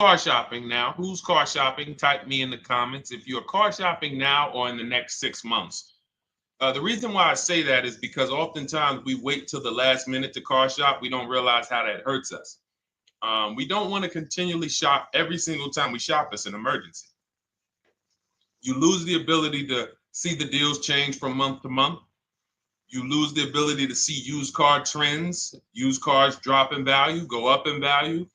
car shopping now? Who's car shopping? Type me in the comments if you're car shopping now or in the next 6 months. The reason why I say that is because oftentimes we wait till the last minute to car shop. We don't realize how that hurts us. We don't want to continually shop every single time we shop. It's an emergency. You lose the ability to see the deals change from month to month. You lose the ability to see used car trends, used cars drop in value, go up in value.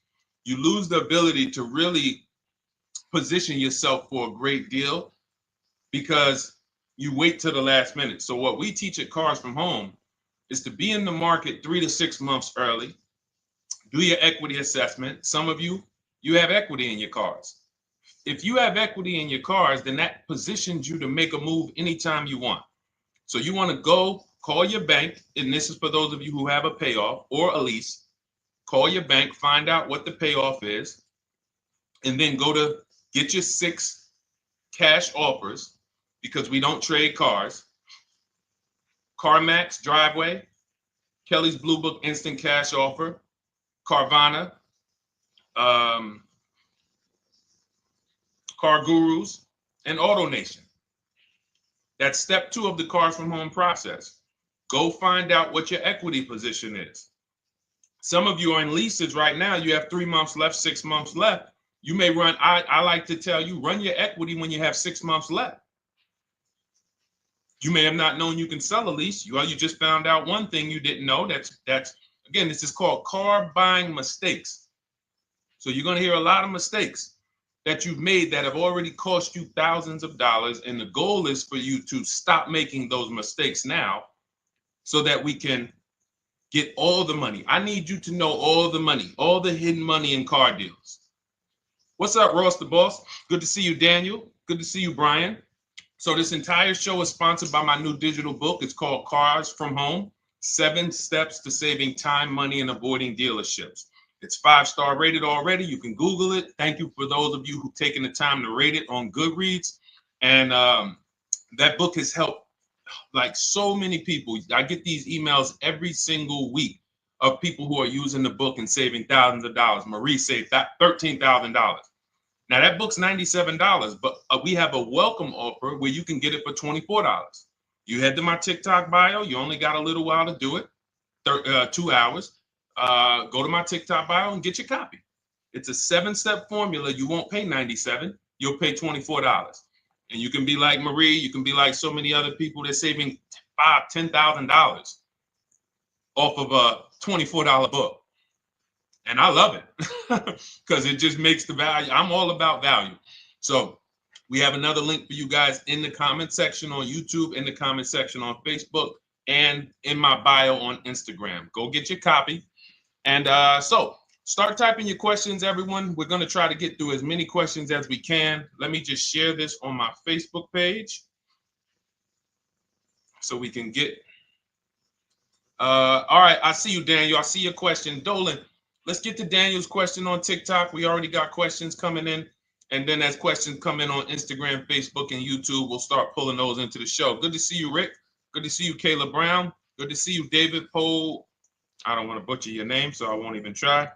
You lose the ability to really position yourself for a great deal because you wait till the last minute. So what we teach at Cars from Home is to be in the market 3 to 6 months early. Do your equity assessment. Some of you have equity in your cars. If you have equity in your cars, then that positions you to make a move anytime you want. So you want to go call your bank, and this is for those of you who have a payoff or a lease. Call your bank, find out what the payoff is, and then go to get your 6 cash offers, because we don't trade cars. CarMax Driveway, Kelly's Blue Book Instant Cash Offer, Carvana, Car Gurus, and AutoNation. That's step 2 of the Cars from Home process. Go find out what your equity position is. Some of you are in leases right now. You have 3 months left, 6 months left. You may run, I like to tell you, run your equity when you have 6 months left. You may have not known you can sell a lease. You just found out one thing you didn't know. That's again, this is called car buying mistakes. So you're going to hear a lot of mistakes that you've made that have already cost you thousands of dollars. And the goal is for you to stop making those mistakes now so that we can get all the money. I need you to know all the money, all the hidden money in car deals. What's up, Ross the Boss? Good to see you, Daniel. Good to see you, Brian. So this entire show is sponsored by my new digital book. It's called Cars from Home, 7 Steps to Saving Time, Money, and Avoiding Dealerships. It's 5-star rated already. You can Google it. Thank you for those of you who've taken the time to rate it on Goodreads. And that book has helped like so many people. I get these emails every single week of people who are using the book and saving thousands of dollars. Marie saved $13,000. Now that book's $97, but we have a welcome offer where you can get it for $24. You head to my TikTok bio. You only got a little while to do it, 2 hours. Go to my TikTok bio and get your copy. It's a 7-step formula. You won't pay $97. You'll pay $24. And you can be like Marie. You can be like so many other people. They're saving $5,000, $10,000 off of a $24 book. And I love it because it just makes the value. I'm all about value. So we have another link for you guys in the comment section on YouTube, in the comment section on Facebook, and in my bio on Instagram. Go get your copy. And so start typing your questions, everyone. We're going to try to get through as many questions as we can. Let me just share this on my Facebook page so we can get. All right. I see you, Daniel. I see your question. Dolan, let's get to Daniel's question on TikTok. We already got questions coming in. And then as questions come in on Instagram, Facebook, and YouTube, we'll start pulling those into the show. Good to see you, Rick. Good to see you, Kayla Brown. Good to see you, David Poe. I don't want to butcher your name, so I won't even try.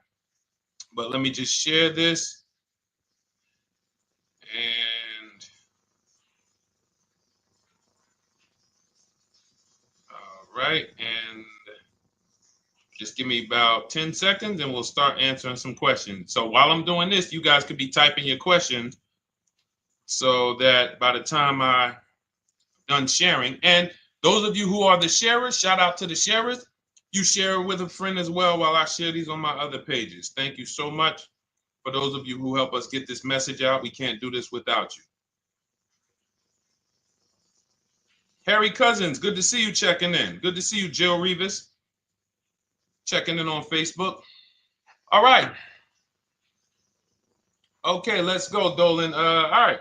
But let me just share this. And all right. And just give me about 10 seconds and we'll start answering some questions. So while I'm doing this, you guys could be typing your questions so that by the time I'm done sharing, and those of you who are the sharers, shout out to the sharers. You share it with a friend as well while I share these on my other pages. Thank you so much for those of you who help us get this message out. We can't do this without you. Harry Cousins, good to see you checking in. Good to see you, Jill Rivas, checking in on Facebook. All right. Okay, let's go, Dolan. All right.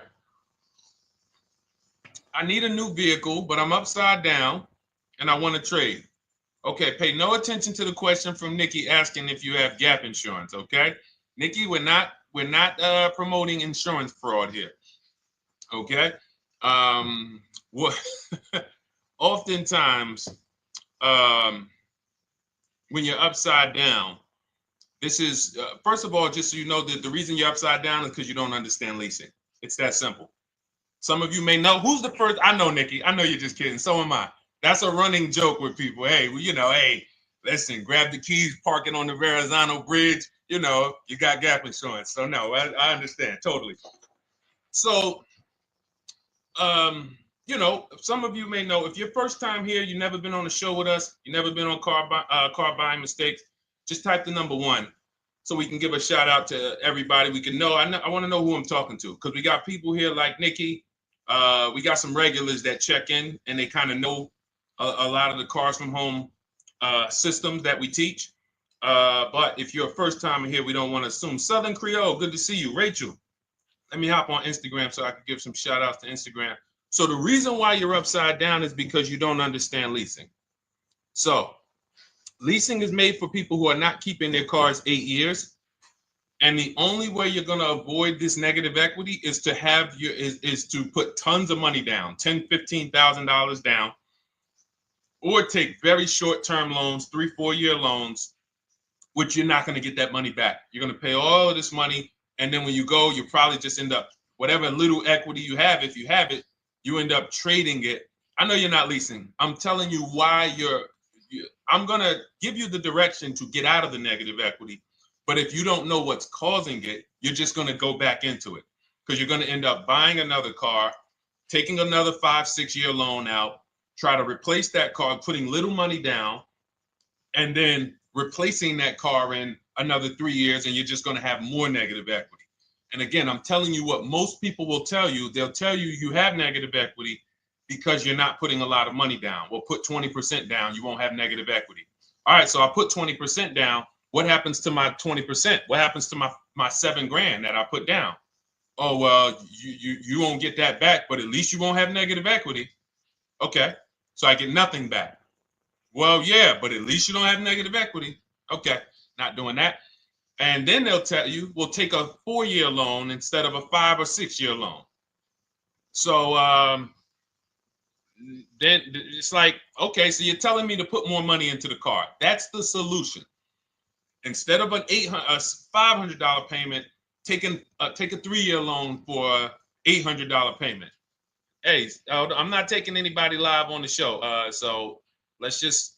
I need a new vehicle, but I'm upside down and I want to trade. Okay, pay no attention to the question from Nikki asking if you have gap insurance, okay? Nikki, we're not promoting insurance fraud here, okay? What oftentimes when you're upside down, This is, first of all, just so you know, that the reason you're upside down is because you don't understand leasing. It's that simple. Some of you may know who's the first. I know, Nikki. I know you're just kidding. So am I. That's a running joke with people. Hey, well, hey, listen, grab the keys, parking on the Verrazano Bridge. You got gap insurance. So no, I understand totally. So, some of you may know if you're first time here, you've never been on a show with us, you've never been on car buying mistakes. Just type the number 1. So we can give a shout out to everybody. We can know. I want to know who I'm talking to because we got people here like Nikki. We got some regulars that check in and they kind of know a lot of the cars from home systems that we teach. But if you're a first timer here, we don't want to assume. Southern Creole, good to see you. Rachel, let me hop on Instagram so I can give some shout outs to Instagram. So the reason why you're upside down is because you don't understand leasing. So leasing is made for people who are not keeping their cars 8 years. And the only way you're going to avoid this negative equity is to is to put tons of money down, $10,000, $15,000 down, or take very short-term loans, 3-4 year loans, which you're not going to get that money back. You're going to pay all of this money. And then when you go, you probably just end up, whatever little equity you have, if you have it, you end up trading it. I know you're not leasing. I'm telling you why I'm going to give you the direction to get out of the negative equity. But if you don't know what's causing it, you're just going to go back into it because you're going to end up buying another car, taking another 5-6 year loan out, try to replace that car, putting little money down, and then replacing that car in another 3 years, and you're just going to have more negative equity. And again, I'm telling you what most people will tell you. They'll tell you you have negative equity because you're not putting a lot of money down. Well, put 20% down, you won't have negative equity. All right, so I put 20% down. What happens to my 20%? What happens to my $7,000 that I put down? Oh, well, you won't get that back, but at least you won't have negative equity. Okay, so I get nothing back. Well, yeah, but at least you don't have negative equity. Okay, not doing that. And then they'll tell you, we'll take a 4-year loan instead of a 5 or 6 year loan. So then it's like, okay, so you're telling me to put more money into the car. That's the solution. Instead of a $500 payment, take a 3-year loan for a $800 payment. Hey, I'm not taking anybody live on the show. So let's just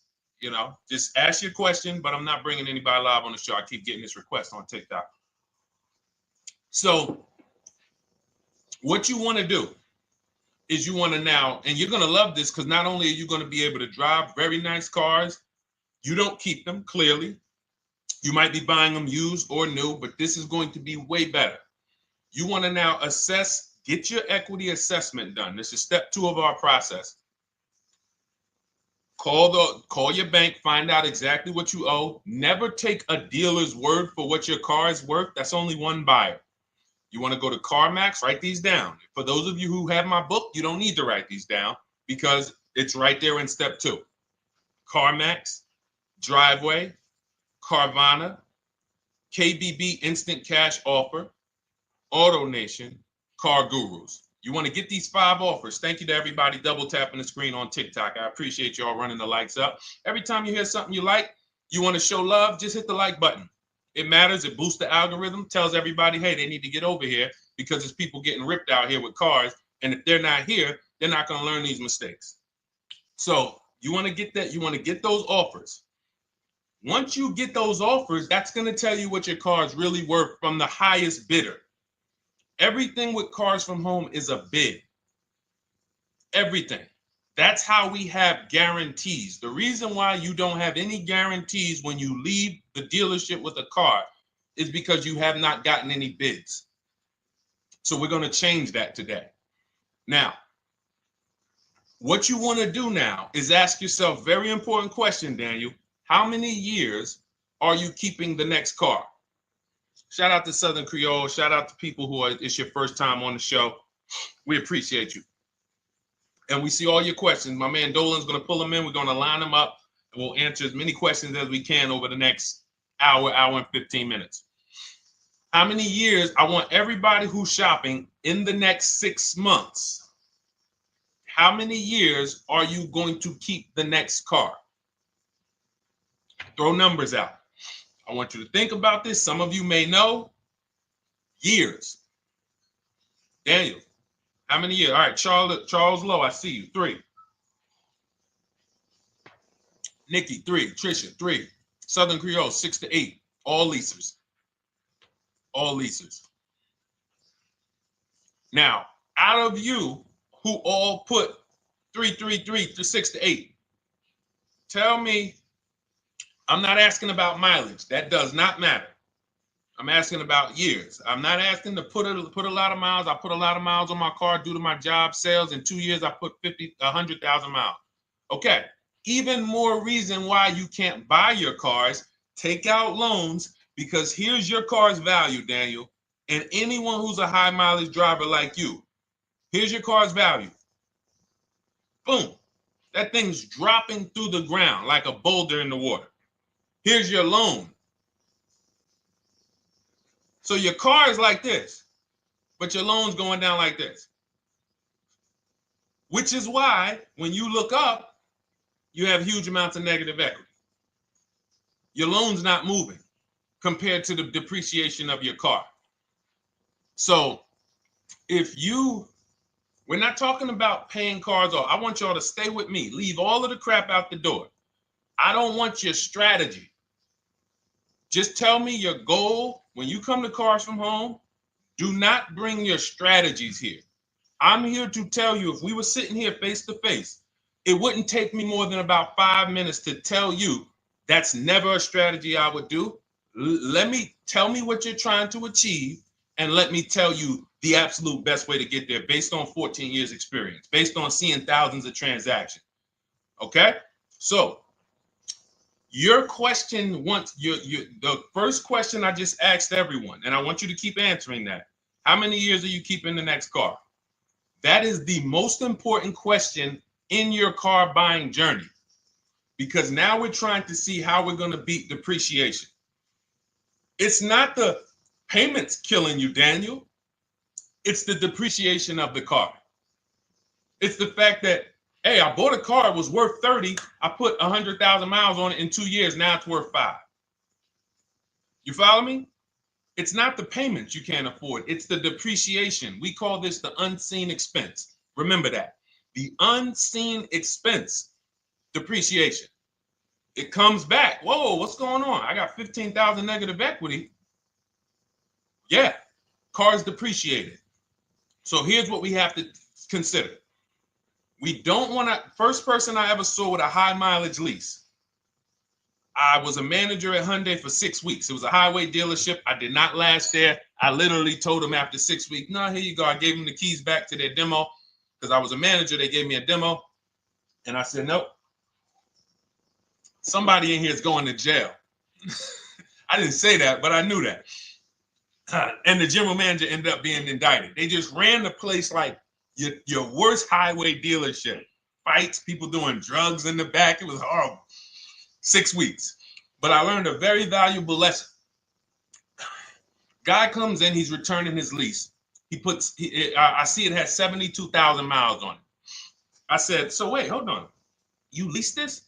ask your question, but I'm not bringing anybody live on the show. I keep getting this request on TikTok. So what you want to do is you want to now, and you're going to love this because not only are you going to be able to drive very nice cars, you don't keep them clearly. You might be buying them used or new, but this is going to be way better. You want to now get your equity assessment done. This is step 2 of our process. Call your bank, find out exactly what you owe. Never take a dealer's word for what your car is worth. That's only one buyer. You want to go to CarMax, write these down. For those of you who have my book, you don't need to write these down because it's right there in step 2. CarMax, Driveway, Carvana, KBB Instant Cash Offer, AutoNation, Car Gurus. You want to get these 5 offers. Thank you to everybody double tapping the screen on TikTok. I appreciate y'all running the likes up. Every time you hear something you like, you want to show love, just hit the like button. It matters. It boosts the algorithm, tells everybody, hey, they need to get over here because there's people getting ripped out here with cars. And if they're not here, they're not going to learn these mistakes. So you want to get that. You want to get those offers. Once you get those offers, that's going to tell you what your car is really worth from the highest bidder. Everything with Cars from Home is a bid. Everything. That's how we have guarantees. The reason why you don't have any guarantees when you leave the dealership with a car is because you have not gotten any bids. So we're going to change that today. Now, what you want to do now is ask yourself, very important question, Daniel. How many years are you keeping the next car? Shout out to Southern Creole. Shout out to people who it's your first time on the show. We appreciate you. And we see all your questions. My man Dolan's going to pull them in. We're going to line them up. And we'll answer as many questions as we can over the next hour and 15 minutes. How many years? I want everybody who's shopping in the next 6 months. How many years are you going to keep the next car? Throw numbers out. I want you to think about this. Some of you may know. Years. Daniel, how many years? All right, Charles Lowe, I see you. 3. Nikki, 3. Trisha, 3. Southern Creole, 6 to 8. All leasers. All leasers. Now, out of you who all put 3 to 6 to 8, tell me, I'm not asking about mileage. That does not matter. I'm asking about years. I'm not asking to put a lot of miles. I put a lot of miles on my car due to my job sales. In 2 years, I put 100,000 miles. Okay. Even more reason why you can't buy your cars. Take out loans, because here's your car's value, Daniel. And anyone who's a high mileage driver like you, here's your car's value. Boom. That thing's dropping through the ground like a boulder in the water. Here's your loan. So your car is like this, but your loan's going down like this. Which is why when you look up, you have huge amounts of negative equity. Your loan's not moving compared to the depreciation of your car. So we're not talking about paying cars off. I want y'all to stay with me. Leave all of the crap out the door. I don't want your strategy. Just tell me your goal. When you come to Cars from Home, do not bring your strategies here. I'm here to tell you, if we were sitting here face to face, it wouldn't take me more than about 5 minutes to tell you that's never a strategy I would do. Tell me what you're trying to achieve, and let me tell you the absolute best way to get there based on 14 years experience, based on seeing thousands of transactions. Okay? So your question, the first question I just asked everyone, and I want you to keep answering that. How many years are you keeping the next car? That is the most important question in your car buying journey, because now we're trying to see how we're going to beat depreciation. It's not the payments killing you, Daniel. It's the depreciation of the car. It's the fact that, hey, I bought a car, it was worth 30. I put 100,000 miles on it in 2 years. Now it's worth 5. You follow me? It's not the payments you can't afford. It's the depreciation. We call this the unseen expense. Remember that. The unseen expense, depreciation. It comes back. Whoa, what's going on? I got 15,000 negative equity. Yeah, car's depreciated. So here's what we have to consider. We don't want to, first person I ever saw with a high mileage lease. I was a manager at Hyundai for 6 weeks. It was a highway dealership. I did not last there. I literally told them after 6 weeks, no, here you go. I gave them the keys back to their demo because I was a manager. They gave me a demo. And I said, nope. Somebody in here is going to jail. I didn't say that, but I knew that. And the general manager ended up being indicted. They just ran the place like your worst highway dealership. Fights, people doing drugs in the back. It was horrible. 6 weeks. But I learned a very valuable lesson. Guy comes in, he's returning his lease. I see it has 72,000 miles on it. I said, so wait, hold on. You leased this?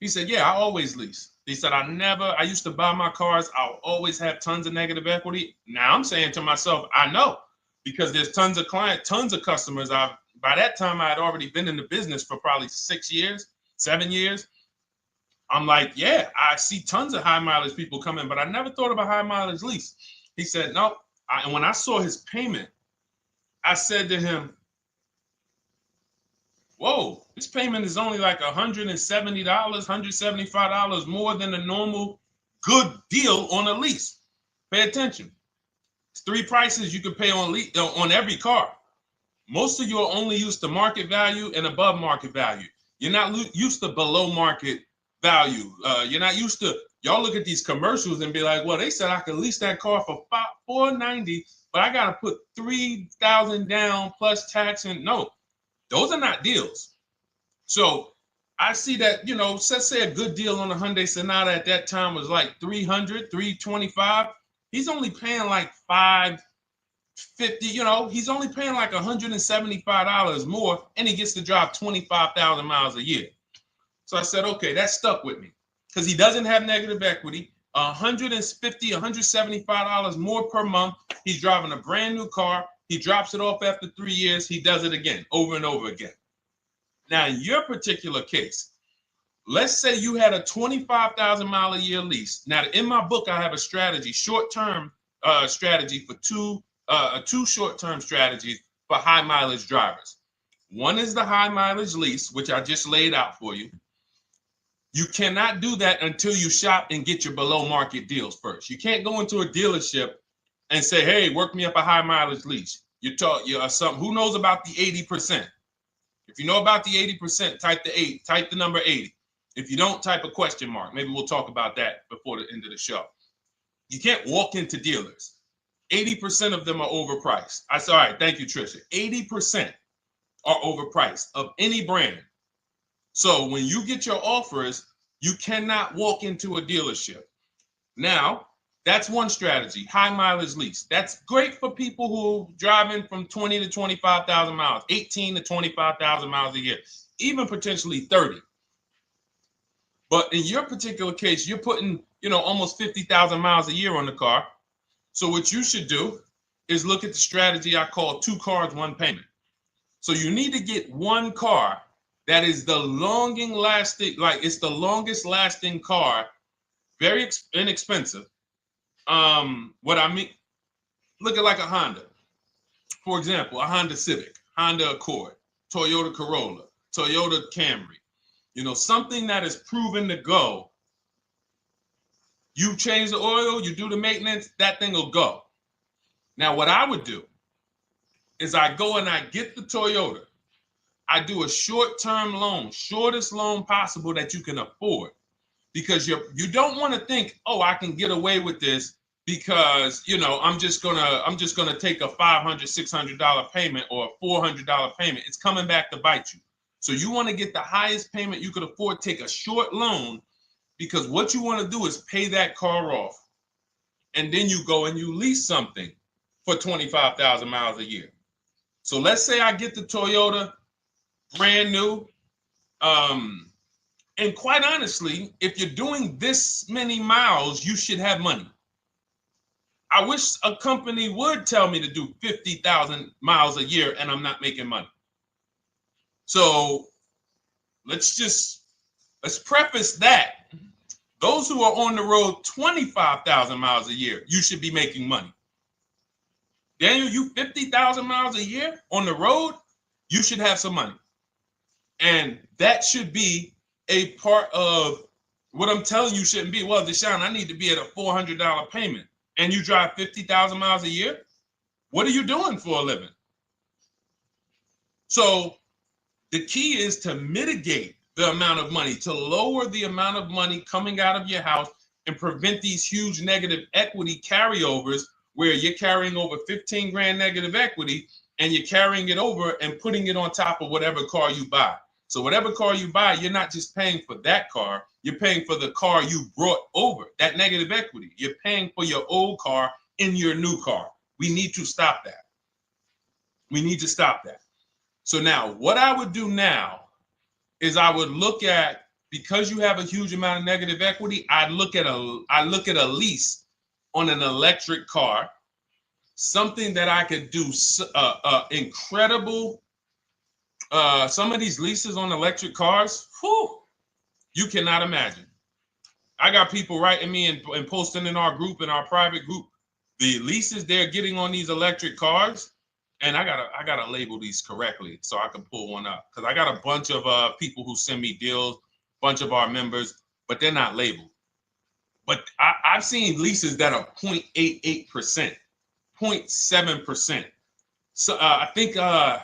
He said, yeah, I always lease. He said, I used to buy my cars. I'll always have tons of negative equity. Now I'm saying to myself, I know, because there's tons of clients, tons of customers. By that time, I had already been in the business for probably 6 years, 7 years. I'm like, yeah, I see tons of high mileage people coming, but I never thought of a high mileage lease. He said, no. And when I saw his payment, I said to him, whoa, this payment is only like $170, $175 more than a normal good deal on a lease. Pay attention. It's 3 prices you can pay on every car. Most of you are only used to market value and above market value. You're not used to below market value. You're not used to, y'all look at these commercials and be like, well, they said I could lease that car for $490, but I got to put $3,000 down plus tax. And no, those are not deals. So I see that, let's say a good deal on a Hyundai Sonata at that time was like $300, $325. He's only paying like $550, he's only paying like $175 more, and he gets to drive 25,000 miles a year. So I said, okay, that stuck with me because he doesn't have negative equity. $150, $175 more per month. He's driving a brand new car. He drops it off after 3 years. He does it again, over and over again. Now, in your particular case, let's say you had a 25,000 mile a year lease. Now, in my book, I have a strategy, short-term strategy for two short-term strategies for high mileage drivers. One is the high mileage lease, which I just laid out for you. You cannot do that until you shop and get your below market deals first. You can't go into a dealership and say, hey, work me up a high mileage lease. You something. Who knows about the 80%? If you know about the 80%, type the number 80. If you don't, type a question mark. Maybe we'll talk about that before the end of the show. You can't walk into dealers. 80% of them are overpriced. I said, all right, thank you, Trisha. 80% are overpriced of any brand. So when you get your offers, you cannot walk into a dealership. Now, that's one strategy, high mileage lease. That's great for people who are driving from 20 to 25,000 miles, 18 to 25,000 miles a year, even potentially 30. But in your particular case, you're putting, almost 50,000 miles a year on the car. So what you should do is look at the strategy I call 2 cars, 1 payment. So you need to get one car that is the longest lasting car, very inexpensive. What I mean, look at like a Honda. For example, a Honda Civic, Honda Accord, Toyota Corolla, Toyota Camry. Something that is proven to go. You change the oil, you do the maintenance, that thing will go. Now, what I would do is I go and I get the Toyota. I do a short-term loan, shortest loan possible that you can afford, because you don't want to think, oh, I can get away with this because I'm just gonna take a $500, $600 payment or a $400 payment. It's coming back to bite you. So you want to get the highest payment you could afford, take a short loan, because what you want to do is pay that car off, and then you go and you lease something for 25,000 miles a year. So let's say I get the Toyota brand new. And quite honestly, if you're doing this many miles, you should have money. I wish a company would tell me to do 50,000 miles a year and I'm not making money. So let's preface that. Those who are on the road 25,000 miles a year, you should be making money. Daniel, you 50,000 miles a year on the road, you should have some money. And that should be a part of what I'm telling you shouldn't be. Well, Deshone, I need to be at a $400 payment. And you drive 50,000 miles a year? What are you doing for a living? So the key is to mitigate the amount of money, to lower the amount of money coming out of your house and prevent these huge negative equity carryovers where you're carrying over 15 grand negative equity and you're carrying it over and putting it on top of whatever car you buy. So whatever car you buy, you're not just paying for that car, you're paying for the car you brought over, that negative equity. You're paying for your old car in your new car. We need to stop that. We need to stop that. So now what I would do now is I would look at, because you have a huge amount of negative equity, I look at a lease on an electric car, something that I could do incredible. Some of these leases on electric cars, you cannot imagine. I got people writing me and posting in our group, in our private group, the leases they're getting on these electric cars. And I gotta label these correctly so I can pull one up, because I got a bunch of people who send me deals, bunch of our members, but they're not labeled. But I've seen leases that are 0.88%, 0.7%. So I think I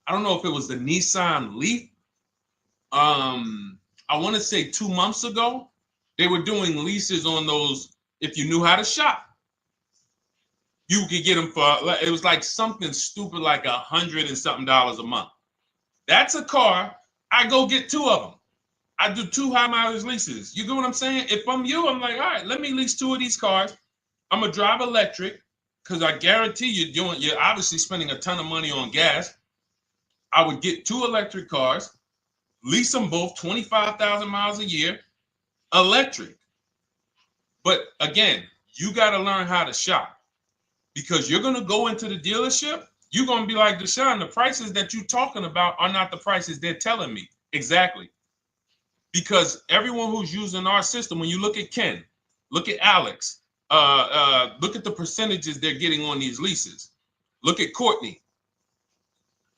don't know if it was the Nissan Leaf. I want to say 2 months ago, they were doing leases on those. If you knew how to shop, you could get them for, it was like something stupid like $100 and something a month. That's a car. I go get 2 of them. I do 2 high mileage leases. You get what I'm saying? If I'm you, I'm like, all right, let me lease 2 of these cars. I'm gonna drive electric, because I guarantee you're obviously spending a ton of money on gas. I would get 2 electric cars, lease them both 25,000 miles a year, electric. But again, you got to learn how to shop, because you're going to go into the dealership. You're going to be like, Deshone, the prices that you're talking about are not the prices they're telling me. Exactly. Because everyone who's using our system, when you look at Ken, look at Alex, look at the percentages they're getting on these leases. Look at Courtney.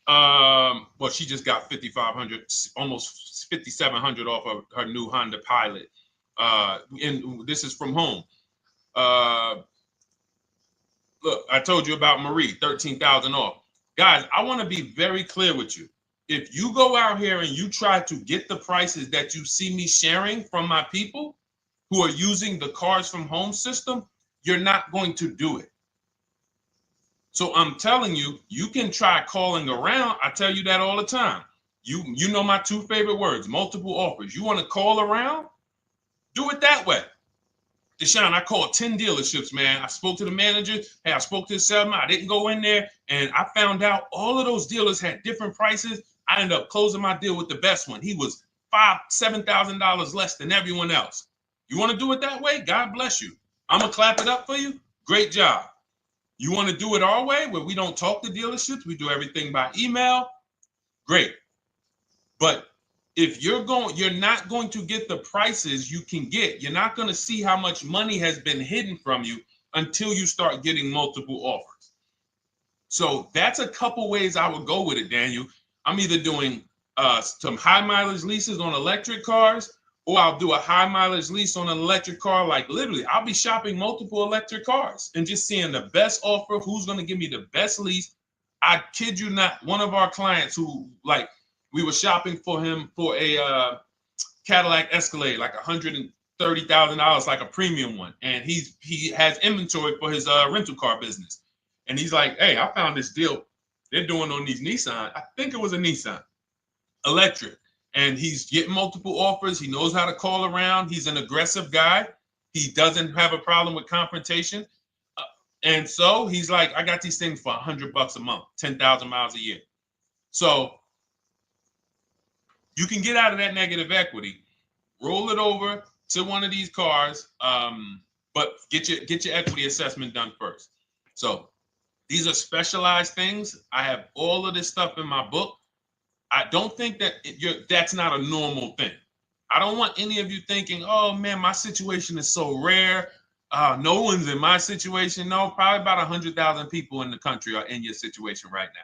Well, she just got 5,500, almost 5,700 off of her new Honda Pilot. And this is from home. Look, I told you about Marie, 13,000 off. Guys, I want to be very clear with you. If you go out here and you try to get the prices that you see me sharing from my people who are using the Cars from Home system, you're not going to do it. So I'm telling you, you can try calling around. I tell you that all the time. You know my two favorite words, multiple offers. You want to call around? Do it that way. Deshone, I called 10 dealerships, man. I spoke to the manager. Hey, I spoke to the salesman. I didn't go in there, and I found out all of those dealers had different prices. I ended up closing my deal with the best one. He was $7,000 less than everyone else. You want to do it that way? God bless you. I'm going to clap it up for you. Great job. You want to do it our way, where we don't talk to dealerships? We do everything by email? Great. But if you're not going to get the prices you can get. You're not going to see how much money has been hidden from you until you start getting multiple offers. So that's a couple ways I would go with it, Daniel. I'm either doing some high mileage leases on electric cars, or I'll do a high mileage lease on an electric car. Like literally, I'll be shopping multiple electric cars and just seeing the best offer, who's going to give me the best lease. I kid you not, one of our clients who, like, we were shopping for him for a Cadillac Escalade, like $130,000, like a premium one. And he has inventory for his rental car business. And he's like, hey, I found this deal they're doing on these Nissan. I think it was a Nissan electric. And he's getting multiple offers. He knows how to call around. He's an aggressive guy. He doesn't have a problem with confrontation. And so he's like, I got these things for $100 a month, 10,000 miles a year. So you can get out of that negative equity, roll it over to one of these cars, but get your equity assessment done first. So these are specialized things. I have all of this stuff in my book. I don't think that that's not a normal thing. I don't want any of you thinking, oh man, my situation is so rare. No one's in my situation. No, probably about 100,000 people in the country are in your situation right now.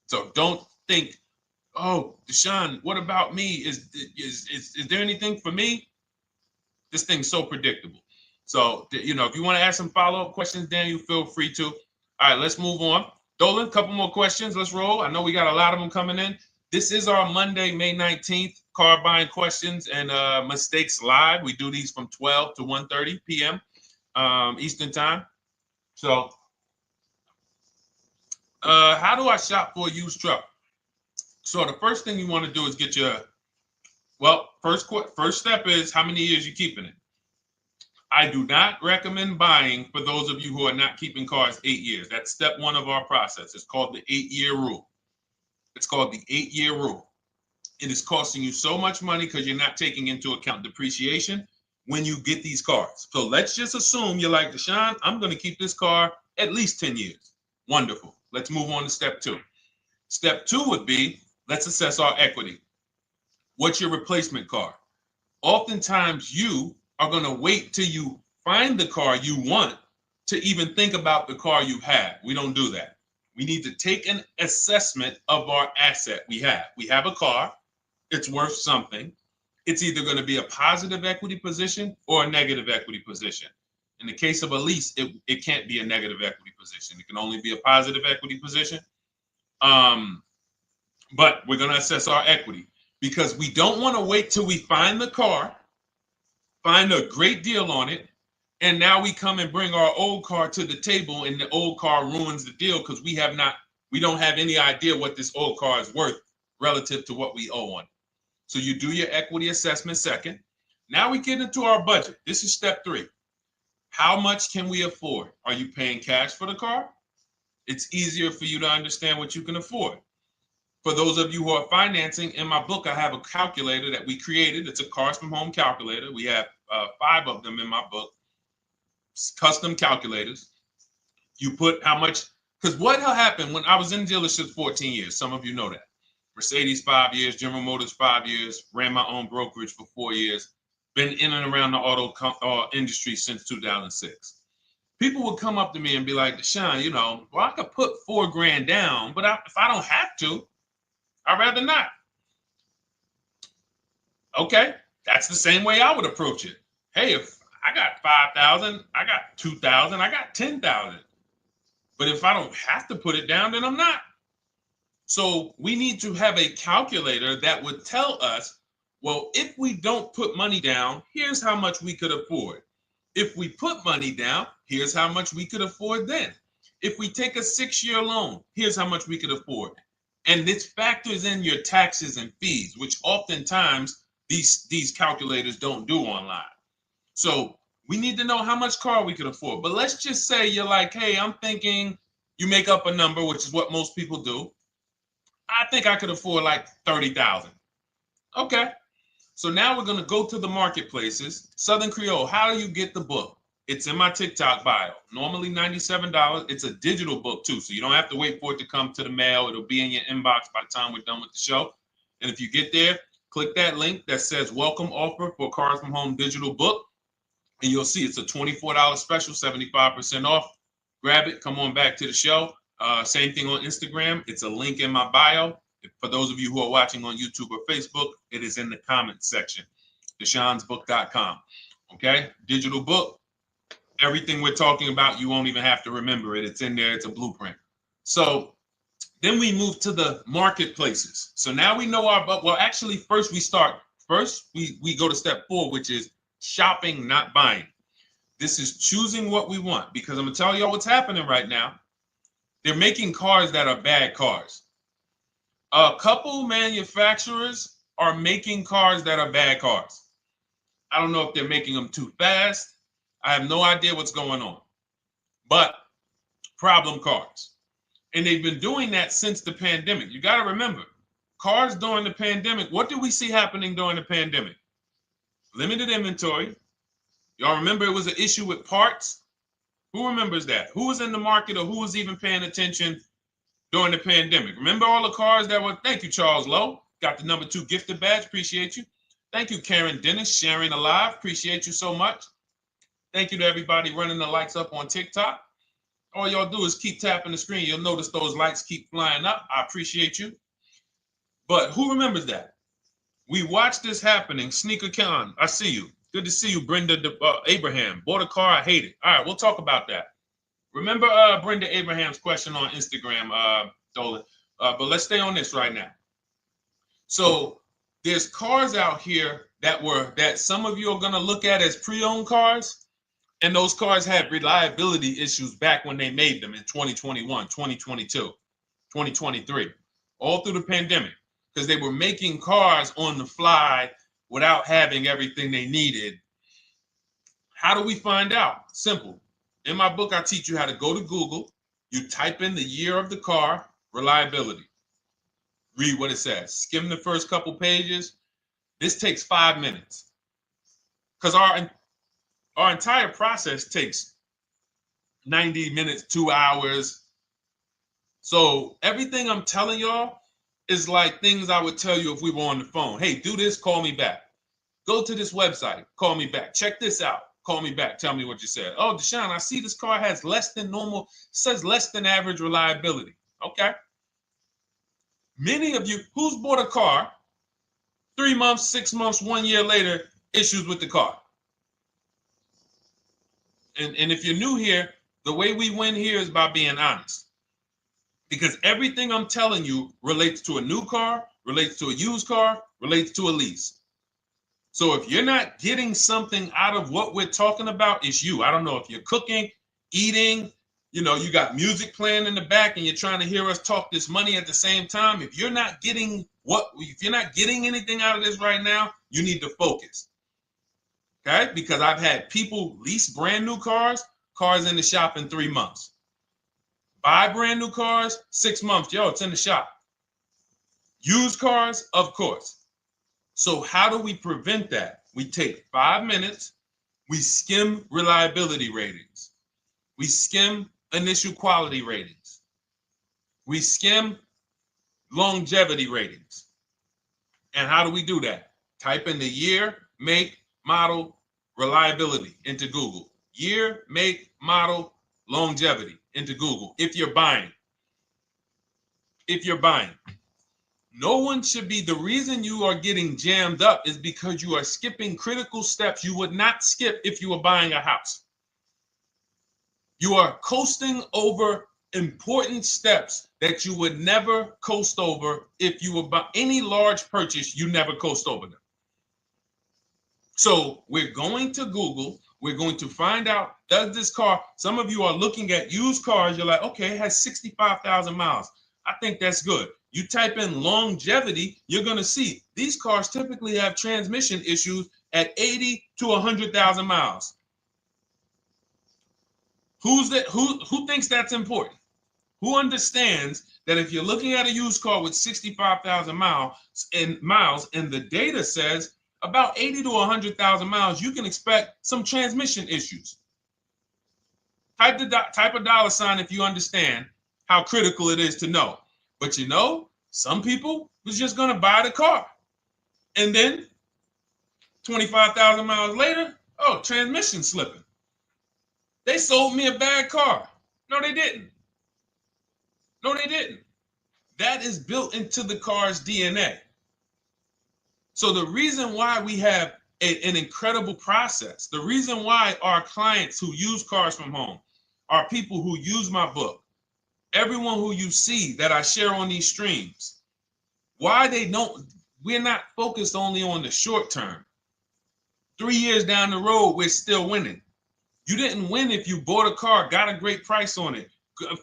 So don't think, oh, Deshone, what about me? Is there anything for me? This thing's so predictable. So, if you want to ask some follow-up questions, Daniel, feel free to. All right, let's move on. Dolan, a couple more questions. Let's roll. I know we got a lot of them coming in. This is our Monday, May 19th, car buying questions and mistakes live. We do these from 12 to 1:30 p.m. Eastern time. So, how do I shop for a used truck? So the first thing you want to do is get your, first step is how many years you keeping it. I do not recommend buying for those of you who are not keeping cars 8 years. That's step one of our process. It's called the 8-year rule. It's called the 8-year rule. It is costing you so much money because you're not taking into account depreciation when you get these cars. So let's just assume you're like, Deshone, I'm going to keep this car at least 10 years. Wonderful. Let's move on to step two. Step two would be, let's assess our equity. What's your replacement car? Oftentimes you are going to wait till you find the car you want to even think about the car you have. We don't do that. We need to take an assessment of our asset we have. We have a car. It's worth something. It's either going to be a positive equity position or a negative equity position. In the case of a lease, it can't be a negative equity position. It can only be a positive equity position. But we're going to assess our equity because we don't want to wait till we find the car, find a great deal on it, and now we come and bring our old car to the table and the old car ruins the deal because we don't have any idea what this old car is worth relative to what we owe on it. So you do your equity assessment second. Now we get into our budget. This is step three. How much can we afford? Are you paying cash for the car? It's easier for you to understand what you can afford. For those of you who are financing, in my book, I have a calculator that we created. It's a Cars from Home calculator. We have 5 of them in my book, custom calculators. You put how much, because what happened when I was in dealerships 14 years, some of you know that. Mercedes 5 years, General Motors 5 years, ran my own brokerage for 4 years, been in and around the auto industry since 2006. People would come up to me and be like, Deshone, well, I could put $4,000 down, but if I don't have to, I'd rather not. Okay, that's the same way I would approach it. Hey, if I got 5,000, I got 2,000, I got 10,000. But if I don't have to put it down, then I'm not. So we need to have a calculator that would tell us, well, if we don't put money down, here's how much we could afford. If we put money down, here's how much we could afford then. If we take a 6-year loan, here's how much we could afford. And this factors in your taxes and fees, which oftentimes these calculators don't do online. So we need to know how much car we could afford. But let's just say you're like, hey, I'm thinking, you make up a number, which is what most people do. I think I could afford like 30,000. Okay. So now we're going to go to the marketplaces. Southern Creole, how do you get the book? It's in my TikTok bio. Normally $97. It's a digital book too, so you don't have to wait for it to come to the mail. It'll be in your inbox by the time we're done with the show. And if you get there, click that link that says welcome offer for Cars from Home digital book. And you'll see it's a $24 special, 75% off. Grab it. Come on back to the show. Same thing on Instagram. It's a link in my bio. For those of you who are watching on YouTube or Facebook, it is in the comments section, deshonesbook.com. Okay, digital book. Everything we're talking about, you won't even have to remember it. It's in there. It's a blueprint. So then we move to the marketplaces. So now we know well, actually, first we go to step 4, which is shopping, not buying. This is choosing what we want, because I'm going to tell y'all what's happening right now. They're making cars that are bad cars. A couple manufacturers are making cars that are bad cars. I don't know if they're making them too fast. I have no idea what's going on. But problem cars. And they've been doing that since the pandemic. You got to remember, cars during the pandemic, what did we see happening during the pandemic? Limited inventory. Y'all remember it was an issue with parts? Who remembers that? Who was in the market, or who was even paying attention during the pandemic? Remember all the cars that were, thank you, Charles Lowe. Got the number 2 gifted badge. Appreciate you. Thank you, Karen Dennis, sharing alive. Appreciate you so much. Thank you to everybody running the likes up on TikTok. All y'all do is keep tapping the screen. You'll notice those likes keep flying up. I appreciate you. But who remembers that? We watched this happening. Sneaker Con, I see you. Good to see you, Brenda Abraham. Bought a car, I hate it. All right, we'll talk about that. Remember Brenda Abraham's question on Instagram, Dolan. But let's stay on this right now. So there's cars out here that some of you are going to look at as pre-owned cars. And those cars had reliability issues back when they made them in 2021, 2022, 2023, all through the pandemic, because they were making cars on the fly without having everything they needed. How do we find out? Simple. In my book, I teach you how to go to Google. You type in the year of the car, reliability. Read what it says. Skim the first couple pages. This takes 5 minutes, because our entire process takes 90 minutes, 2 hours. So everything I'm telling y'all is like things I would tell you if we were on the phone. Hey, do this, call me back. Go to this website, call me back. Check this out, call me back. Tell me what you said. Oh, Deshone, I see this car has less than normal, says less than average reliability. Okay. Many of you, who's bought a car 3 months, 6 months, 1 year later, issues with the car? And if you're new here, the way we win here is by being honest. Because everything I'm telling you relates to a new car, relates to a used car, relates to a lease. So if you're not getting something out of what we're talking about, it's you. I don't know if you're cooking, eating, you got music playing in the back and you're trying to hear us talk this money at the same time. If you're not getting anything out of this right now, you need to focus. Okay, because I've had people lease brand new cars in the shop in 3 months. Buy brand new cars, 6 months. Yo, it's in the shop. Used cars, of course. So how do we prevent that? We take 5 minutes We skim reliability ratings. We skim initial quality ratings. We skim longevity ratings. And how do we do that? Type in the year, make, model, reliability into Google. Year, make, model, longevity into Google. If you're buying. No one should be, the reason you are getting jammed up is because you are skipping critical steps you would not skip if you were buying a house. You are coasting over important steps that you would never coast over if you were buying any large purchase. You never coast over them. So we're going to Google. We're going to find out, does this car, some of you are looking at used cars. You're like, okay, it has 65,000 miles. I think that's good. You type in longevity, you're going to see these cars typically have transmission issues at 80 to 100,000 miles. Who thinks that's important? Who understands that if you're looking at a used car with 65,000 miles and the data says about 80 to 100,000 miles, you can expect some transmission issues. Type a dollar sign if you understand how critical it is to know. But you know, some people was just going to buy the car. And then 25,000 miles later, oh, transmission slipping. They sold me a bad car. No, they didn't. That is built into the car's DNA. So the reason why we have an incredible process, the reason why our clients who use cars from home are people who use my book, everyone who you see that I share on these streams, we're not focused only on the short term. 3 years down the road, we're still winning. You didn't win if you bought a car, got a great price on it,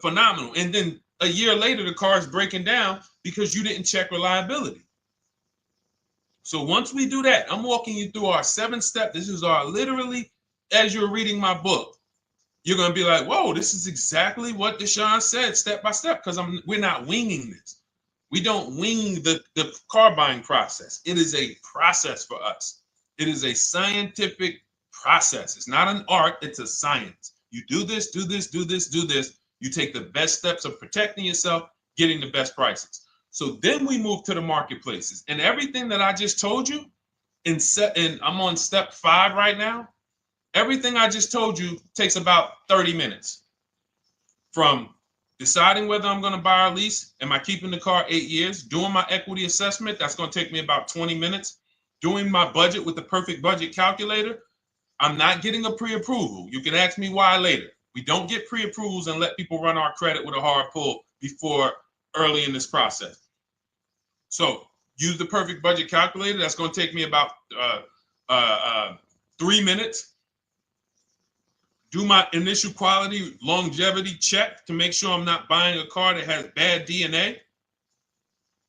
phenomenal. And then a year later, the car is breaking down because you didn't check reliability. So once we do that, I'm walking you through our 7-step. This is our literally, as you're reading my book, you're going to be like, whoa, this is exactly what Deshone said, step by step, because we're not winging this. We don't wing the car buying process. It is a process for us. It is a scientific process. It's not an art, it's a science. You do this, do this, do this, do this. You take the best steps of protecting yourself, getting the best prices. So then we move to the marketplaces. And everything that I just told you, and I'm on step 5 right now, everything I just told you takes about 30 minutes. From deciding whether I'm going to buy or lease, am I keeping the car 8 years, doing my equity assessment, that's going to take me about 20 minutes, doing my budget with the perfect budget calculator. I'm not getting a pre-approval. You can ask me why later. We don't get pre-approvals and let people run our credit with a hard pull before early in this process. So use the perfect budget calculator. That's going to take me about 3 minutes. Do my initial quality longevity check to make sure I'm not buying a car that has bad DNA.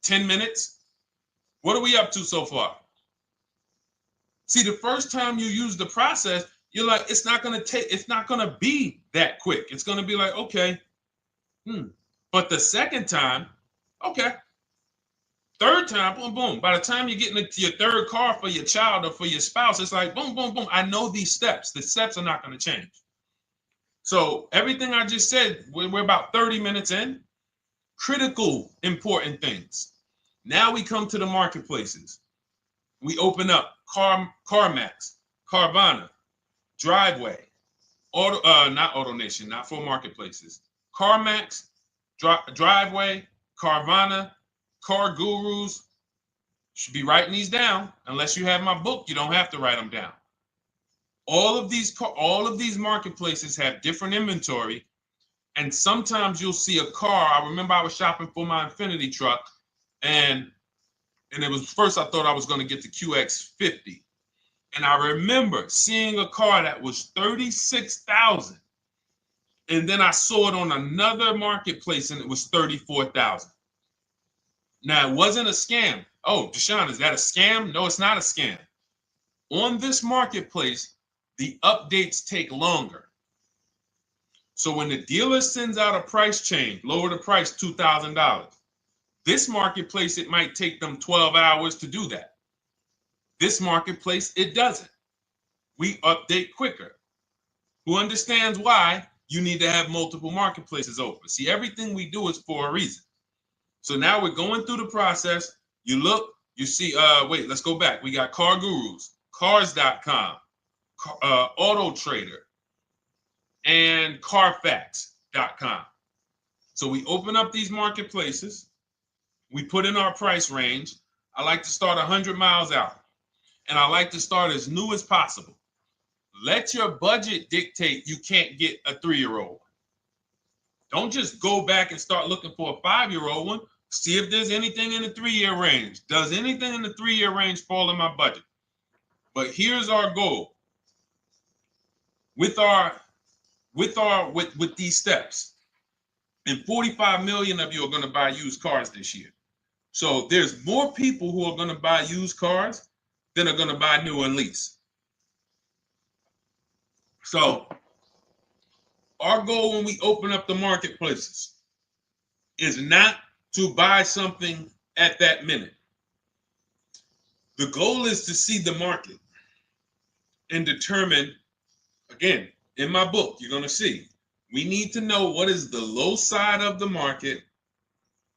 10 minutes. What are we up to so far? See, the first time you use the process, you're like, it's not going to be that quick. It's going to be like, okay. But the second time, okay. Third time, boom, boom. By the time you're getting into your third car for your child or for your spouse, it's like, boom, boom, boom. I know these steps. The steps are not going to change. So everything I just said, we're about 30 minutes in. Critical, important things. Now we come to the marketplaces. We open up CarMax, Carvana, Driveway, not AutoNation, not for marketplaces. CarMax, Driveway, Carvana, Car Gurus. Should be writing these down. Unless you have my book, you don't have to write them down. All of these marketplaces have different inventory, and sometimes you'll see a car. I remember I was shopping for my Infinity truck, and it was first I thought I was going to get the QX50, and I remember seeing a car that was $36,000, and then I saw it on another marketplace, and it was $34,000. Now it wasn't a scam. Oh, Deshone, is that a scam? No, it's not a scam. On this marketplace, the updates take longer. So when the dealer sends out a price change, lower the price $2,000. This marketplace, it might take them 12 hours to do that. This marketplace, it doesn't. we update quicker. Who understands why you need to have multiple marketplaces open? See, everything we do is for a reason. So now we're going through the process. You look, you see, wait, let's go back. We got Car Gurus, Cars.com, Auto Trader, and Carfax.com. So we open up these marketplaces. We put in our price range. I like to start 100 miles out, and I like to start as new as possible. Let your budget dictate you can't get a 3-year-old. Don't just go back and start looking for a 5-year-old one. See if there's anything in the 3-year range. Does anything in the 3-year range fall in my budget? But here's our goal. With these steps, and 45 million of you are going to buy used cars this year. So there's more people who are going to buy used cars than are going to buy new and lease. So our goal when we open up the marketplaces is not to buy something at that minute. The goal is to see the market and determine, again, in my book, you're going to see, we need to know what is the low side of the market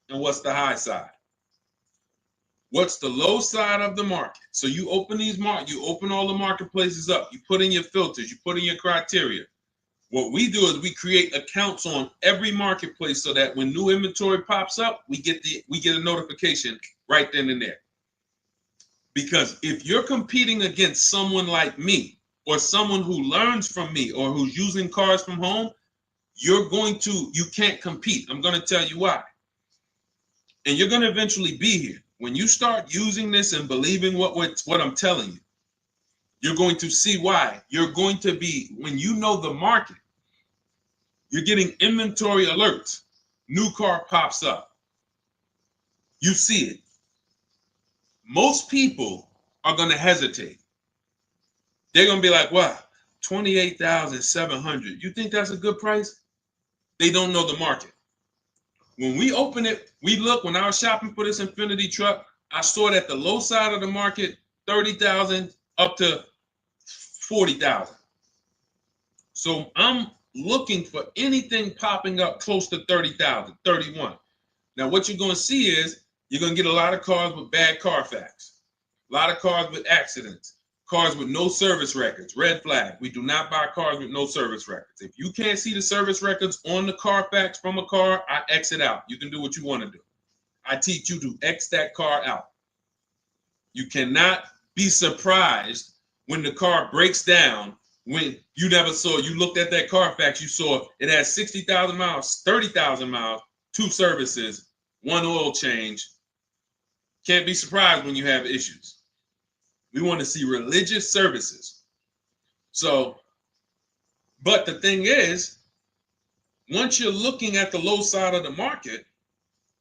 and what's the high side. What's the low side of the market? So you open you open all the marketplaces up. You put in your filters. You put in your criteria. What we do is we create accounts on every marketplace so that when new inventory pops up, we get a notification right then and there. Because if you're competing against someone like me or someone who learns from me or who's using cars from home, you can't compete. I'm going to tell you why. And you're going to eventually be here. When you start using this and believing what I'm telling you, you're going to see why. You're going to be, when you know the market, you're getting inventory alerts. New car pops up. You see it. Most people are going to hesitate. They're going to be like, wow, $28,700. You think that's a good price? They don't know the market. When we open it, we look, when I was shopping for this Infiniti truck, I saw it at the low side of the market, $30,000 up to $40,000. So I'm looking for anything popping up close to $30,000, $31,000. Now what you're going to see is you're going to get a lot of cars with bad Carfax, a lot of cars with accidents, cars with no service records, red flag. We do not buy cars with no service records. If you can't see the service records on the Carfax from a car, I exit out. You can do what you want to do. I teach you to X that car out. You cannot be surprised when the car breaks down when you looked at that Carfax, you saw it has 60,000 miles, 30,000 miles, 2 services, 1 oil change. Can't be surprised when you have issues. We want to see religious services. So, but the thing is, once you're looking at the low side of the market,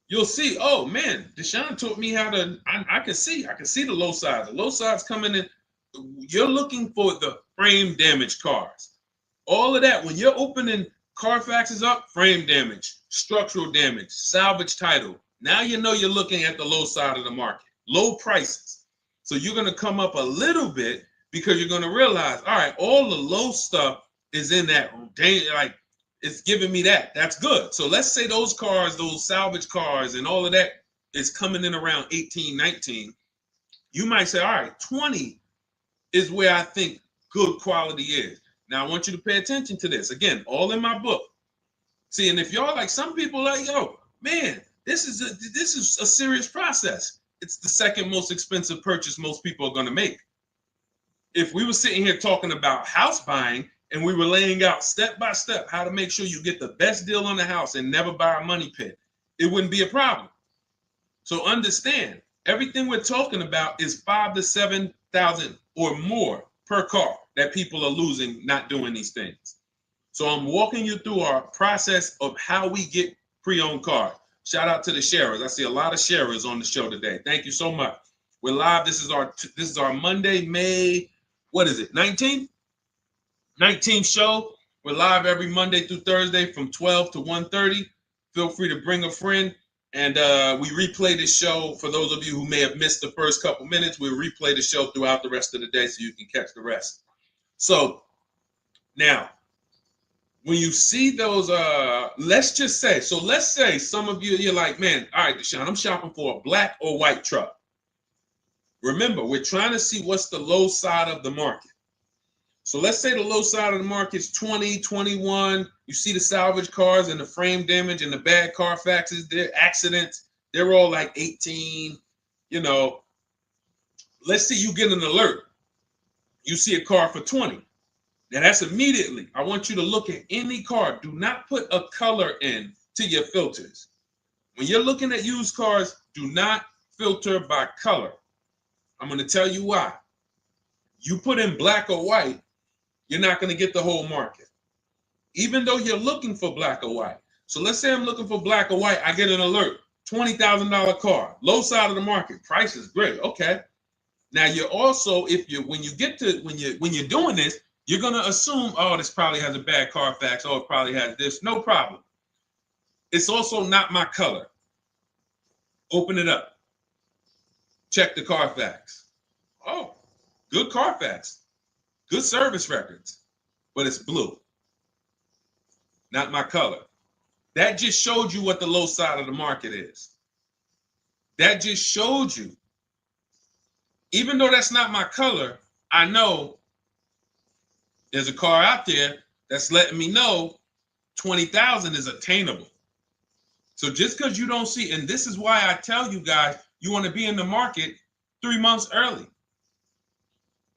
you'll see, oh man, Deshone taught me how to, I can see the low side. The low side's coming in. You're looking for the frame damage cars. All of that, when you're opening Carfaxes up, frame damage, structural damage, salvage title. Now you know you're looking at the low side of the market, low prices. So you're going to come up a little bit because you're going to realize, all right, all the low stuff is in that, like, it's giving me that. That's good. So let's say those cars, those salvage cars and all of that is coming in around 18, 19. You might say, all right, 20 is where I think good quality is. Now I want you to pay attention to this. Again, all in my book. See, and if y'all like, some people like, yo, man, this is a serious process. It's the second most expensive purchase most people are going to make. If we were sitting here talking about house buying and we were laying out step by step how to make sure you get the best deal on the house and never buy a money pit, it wouldn't be a problem. So understand, everything we're talking about is 5,000 to 7,000 or more per car that people are losing not doing these things. So I'm walking you through our process of how we get pre-owned cars. Shout out to the sharers. I see a lot of sharers on the show today. Thank you so much. We're live. This is our Monday, May, what is it, 19th? 19th show. We're live every Monday through Thursday from 12 to 1:30. Feel free to bring a friend. And we replay this show. For those of you who may have missed the first couple minutes, we'll replay the show throughout the rest of the day so you can catch the rest. So now, when you see those, let's say some of you, you're like, man, all right, Deshone, I'm shopping for a black or white truck. Remember, we're trying to see what's the low side of the market. So let's say the low side of the market is 20, 21. You see the salvage cars and the frame damage and the bad Carfaxes, their accidents, they're all like 18. You know, let's say you get an alert. You see a car for 20. Now that's immediately. I want you to look at any car. Do not put a color in to your filters. When you're looking at used cars, do not filter by color. I'm going to tell you why. You put in black or white, you're not going to get the whole market, even though you're looking for black or white. So let's say I'm looking for black or white. I get an alert, $20,000 car, low side of the market, price is great. Okay. Now you're also, when you're doing this, you're going to assume, oh, this probably has a bad Carfax. Oh, it probably has this. No problem. It's also not my color. Open it up. Check the Carfax. Oh, good Carfax. Good service records. But it's blue. Not my color. That just showed you what the low side of the market is. That just showed you. Even though that's not my color, I know there's a car out there that's letting me know 20,000 is attainable. So just because you don't see, and this is why I tell you guys, you want to be in the market 3 months early.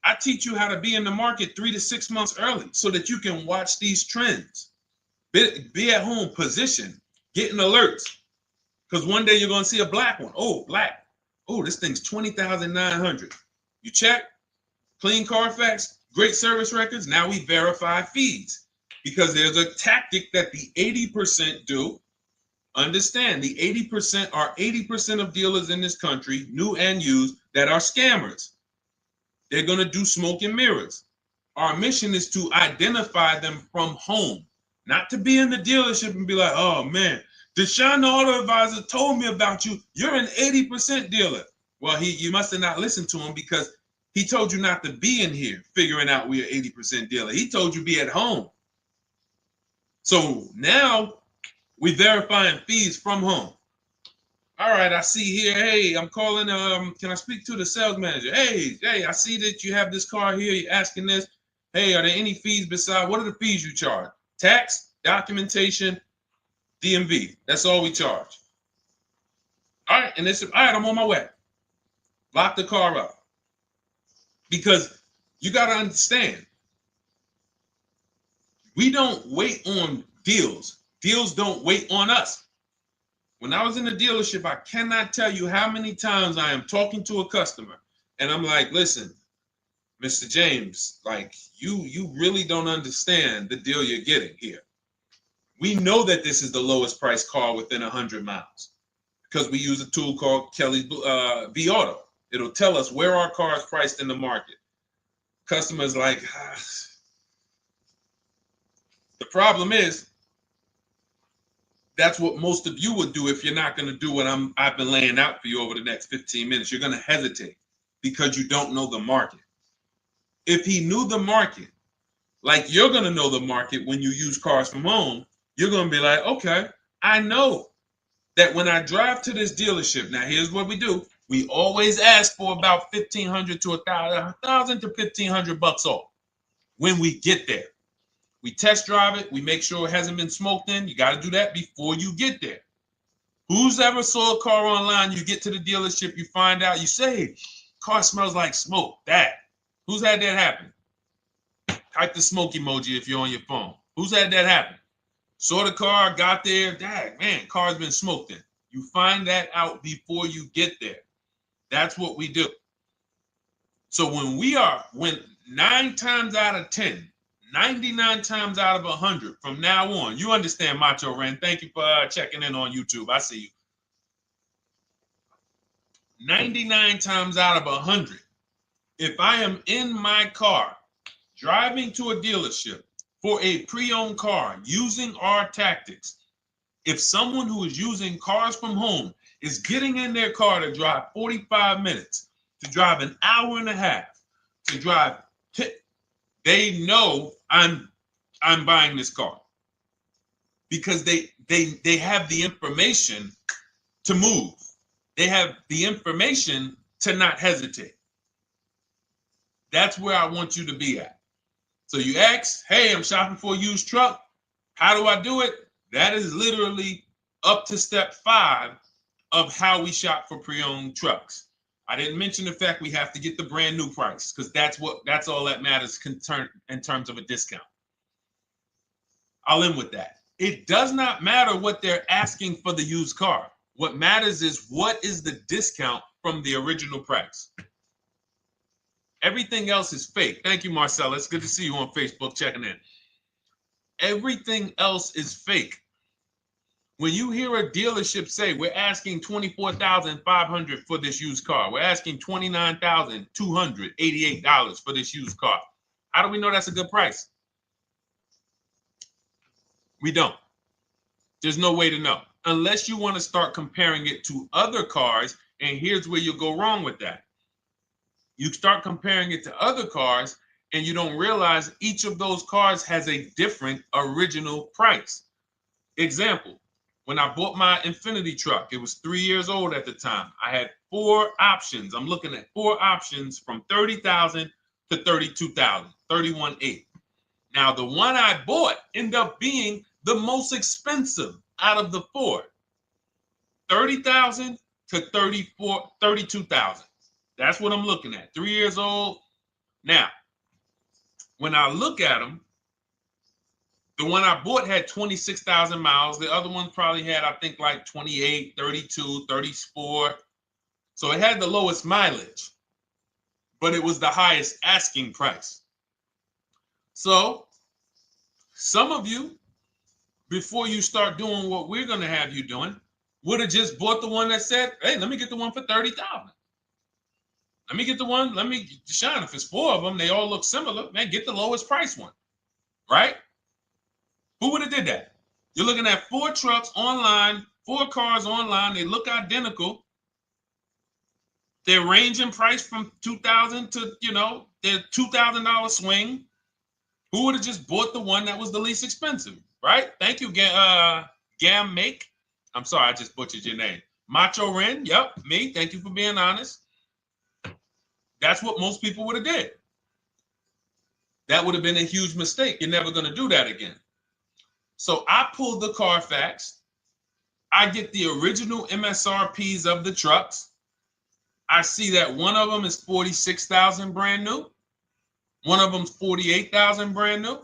I teach you how to be in the market 3 to 6 months early so that you can watch these trends. Be at home, position, getting alerts. Because one day you're going to see a black one. Oh, black. Oh, this thing's 20,900. You check, clean Carfax, great service records. Now we verify fees because there's a tactic that the 80% do. Understand, the 80% are 80% of dealers in this country, new and used, that are scammers. They're going to do smoke and mirrors. Our mission is to identify them from home, not to be in the dealership and be like, oh man, Deshone the Auto Advisor told me about you. You're an 80% dealer. Well, you must have not listened to him because he told you not to be in here figuring out we're 80% dealer. He told you be at home. So now we verifying fees from home. All right, I see here, hey, I'm calling, can I speak to the sales manager? Hey, I see that you have this car here, you're asking this. Hey, are there any fees besides, what are the fees you charge? Tax, documentation, DMV, that's all we charge. All right, and all right, I'm on my way. Lock the car up. Because you got to understand, we don't wait on deals. Deals don't wait on us. When I was in the dealership, I cannot tell you how many times I am talking to a customer and I'm like, listen, Mr. James, like you really don't understand the deal you're getting here. We know that this is the lowest price car within 100 miles because we use a tool called Kelly's V Auto. It'll tell us where our car is priced in the market. Customers like, The problem is, that's what most of you would do if you're not going to do what I've been laying out for you over the next 15 minutes. You're going to hesitate because you don't know the market. If he knew the market, like you're going to know the market when you use cars from home, you're going to be like, okay, I know that when I drive to this dealership, now here's what we do. We always ask for about $1,500 to $1,000 to $1,500 off when we get there. We test drive it. We make sure it hasn't been smoked in. You got to do that before you get there. Who's ever saw a car online? You get to the dealership, you find out, you say, car smells like smoke. Who's had that happen? Type the smoke emoji if you're on your phone. Who's had that happen? Saw the car, got there, man, car's been smoked in. You find that out before you get there. That's what we do. So when 9 times out of 10, 99 times out of 100 from now on, you understand, Macho Ren. Thank you for checking in on YouTube. I see you. 99 times out of 100, if I am in my car driving to a dealership for a pre-owned car using our tactics, if someone who is using cars from home is getting in their car to drive 45 minutes, to drive an hour and a half, to drive they know I'm buying this car because they have the information to move. They have the information to not hesitate. That's where I want you to be at. So you ask, hey, I'm shopping for a used truck. How do I do it? That is literally up to step 5 of how we shop for pre-owned trucks. I didn't mention the fact we have to get the brand new price because that's all that matters in terms of a discount. I'll end with that. It does not matter what they're asking for the used car. What matters is what is the discount from the original price. Everything else is fake. Thank you, Marcella. It's good to see you on Facebook checking in. Everything else is fake. When you hear a dealership say, we're asking $24,500 for this used car, we're asking $29,288 for this used car, how do we know that's a good price? We don't. There's no way to know unless you want to start comparing it to other cars. And here's where you'll go wrong with that. You start comparing it to other cars and you don't realize each of those cars has a different original price. Example, when I bought my Infiniti truck, it was 3 years old at the time. I had 4 options. I'm looking at 4 options from $30,000 to $32,000, $31,800. Now, the one I bought ended up being the most expensive out of the 4. $30,000 to $32,000. That's what I'm looking at. 3 years old. Now, when I look at them, the one I bought had 26,000 miles. The other one probably had, I think, like 28, 32, 34. So it had the lowest mileage, but it was the highest asking price. So some of you, before you start doing what we're going to have you doing, would have just bought the one that said, hey, let me get the one for $30,000. Let me get the one, Deshone, if it's 4 of them, they all look similar, man, get the lowest price one, right? Who would have did that? You're looking at 4 trucks online, 4 cars online, they look identical. They range in price from $2,000 to, their $2,000 swing. Who would have just bought the one that was the least expensive, right? Thank you, Gam Make. I'm sorry, I just butchered your name. Macho Ren, yep, me. Thank you for being honest. That's what most people would have did. That would have been a huge mistake. You're never going to do that again. So I pulled the Carfax. I get the original MSRPs of the trucks. I see that one of them is $46,000 brand new. One of them's $48,000 brand new.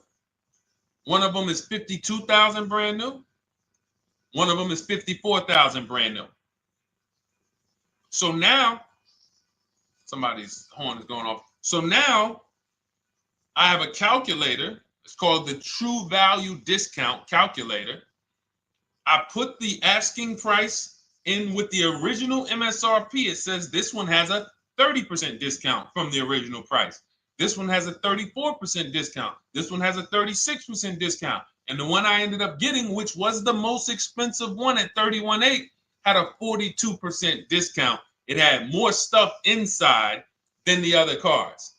One of them is $52,000 brand new. One of them is $54,000 brand new. So now, somebody's horn is going off. So now I have a calculator. It's called the True Value Discount Calculator. I put the asking price in with the original MSRP. It says this one has a 30% discount from the original price. This one has a 34% discount. This one has a 36% discount. And the one I ended up getting, which was the most expensive one at $31,800, had a 42% discount. It had more stuff inside than the other cars.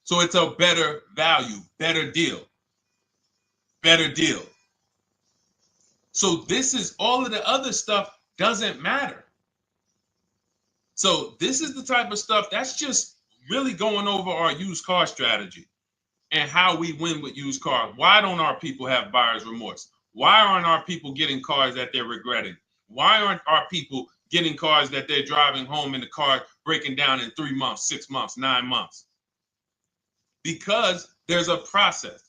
So it's a better value, better deal. Better deal. So this is all of the other stuff doesn't matter. So this is the type of stuff that's just really going over our used car strategy and how we win with used cars. Why don't our people have buyer's remorse? Why aren't our people getting cars that they're regretting? Why aren't our people getting cars that they're driving home and the car breaking down in 3 months, 6 months, 9 months? Because there's a process.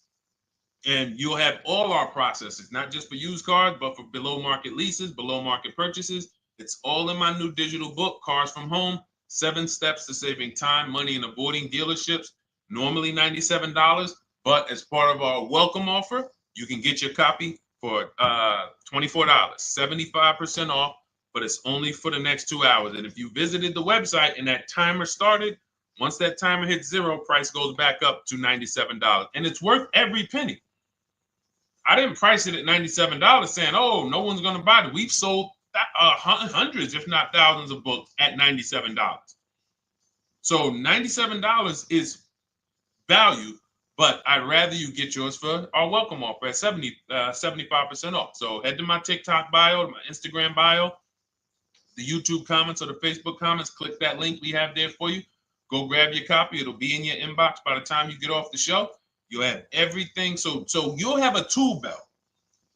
And you'll have all our processes, not just for used cars, but for below market leases, below market purchases. It's all in my new digital book, Cars from Home, 7 Steps to Saving Time, Money, and Avoiding Dealerships. Normally $97, but as part of our welcome offer, you can get your copy for $24, 75% off, but it's only for the next 2 hours. And if you visited the website and that timer started, once that timer hits 0, price goes back up to $97. And it's worth every penny. I didn't price it at $97 saying, oh, no one's going to buy it. We've sold hundreds, if not thousands of books at $97. So $97 is value, But I'd rather you get yours for our welcome offer at 75% off. So head to my TikTok bio, my Instagram bio, the YouTube comments or the Facebook comments. Click that link we have there for you. Go grab your copy. It'll be in your inbox by the time you get off the show. You'll have everything. So you'll have a tool belt.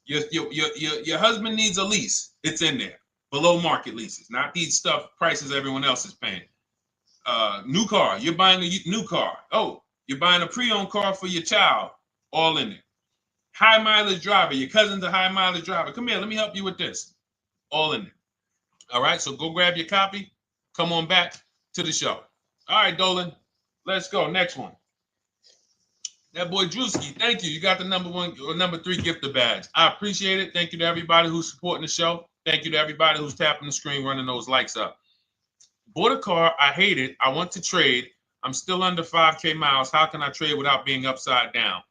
Your husband needs a lease. It's in there. Below market leases, not these stuff prices everyone else is paying. New car. You're buying a new car. Oh, you're buying a pre-owned car for your child. All in there. High mileage driver. Your cousin's a high mileage driver. Come here. Let me help you with this. All in there. All right. So go grab your copy. Come on back to the show. All right, Dolan. Let's go. Next one. That boy Drewski, thank you. You got the number 1 or number 3 gifter badge. I appreciate it. Thank you to everybody who's supporting the show. Thank you to everybody who's tapping the screen, running those likes up. Bought a car. I hate it. I want to trade. I'm still under 5K miles. How can I trade without being upside down?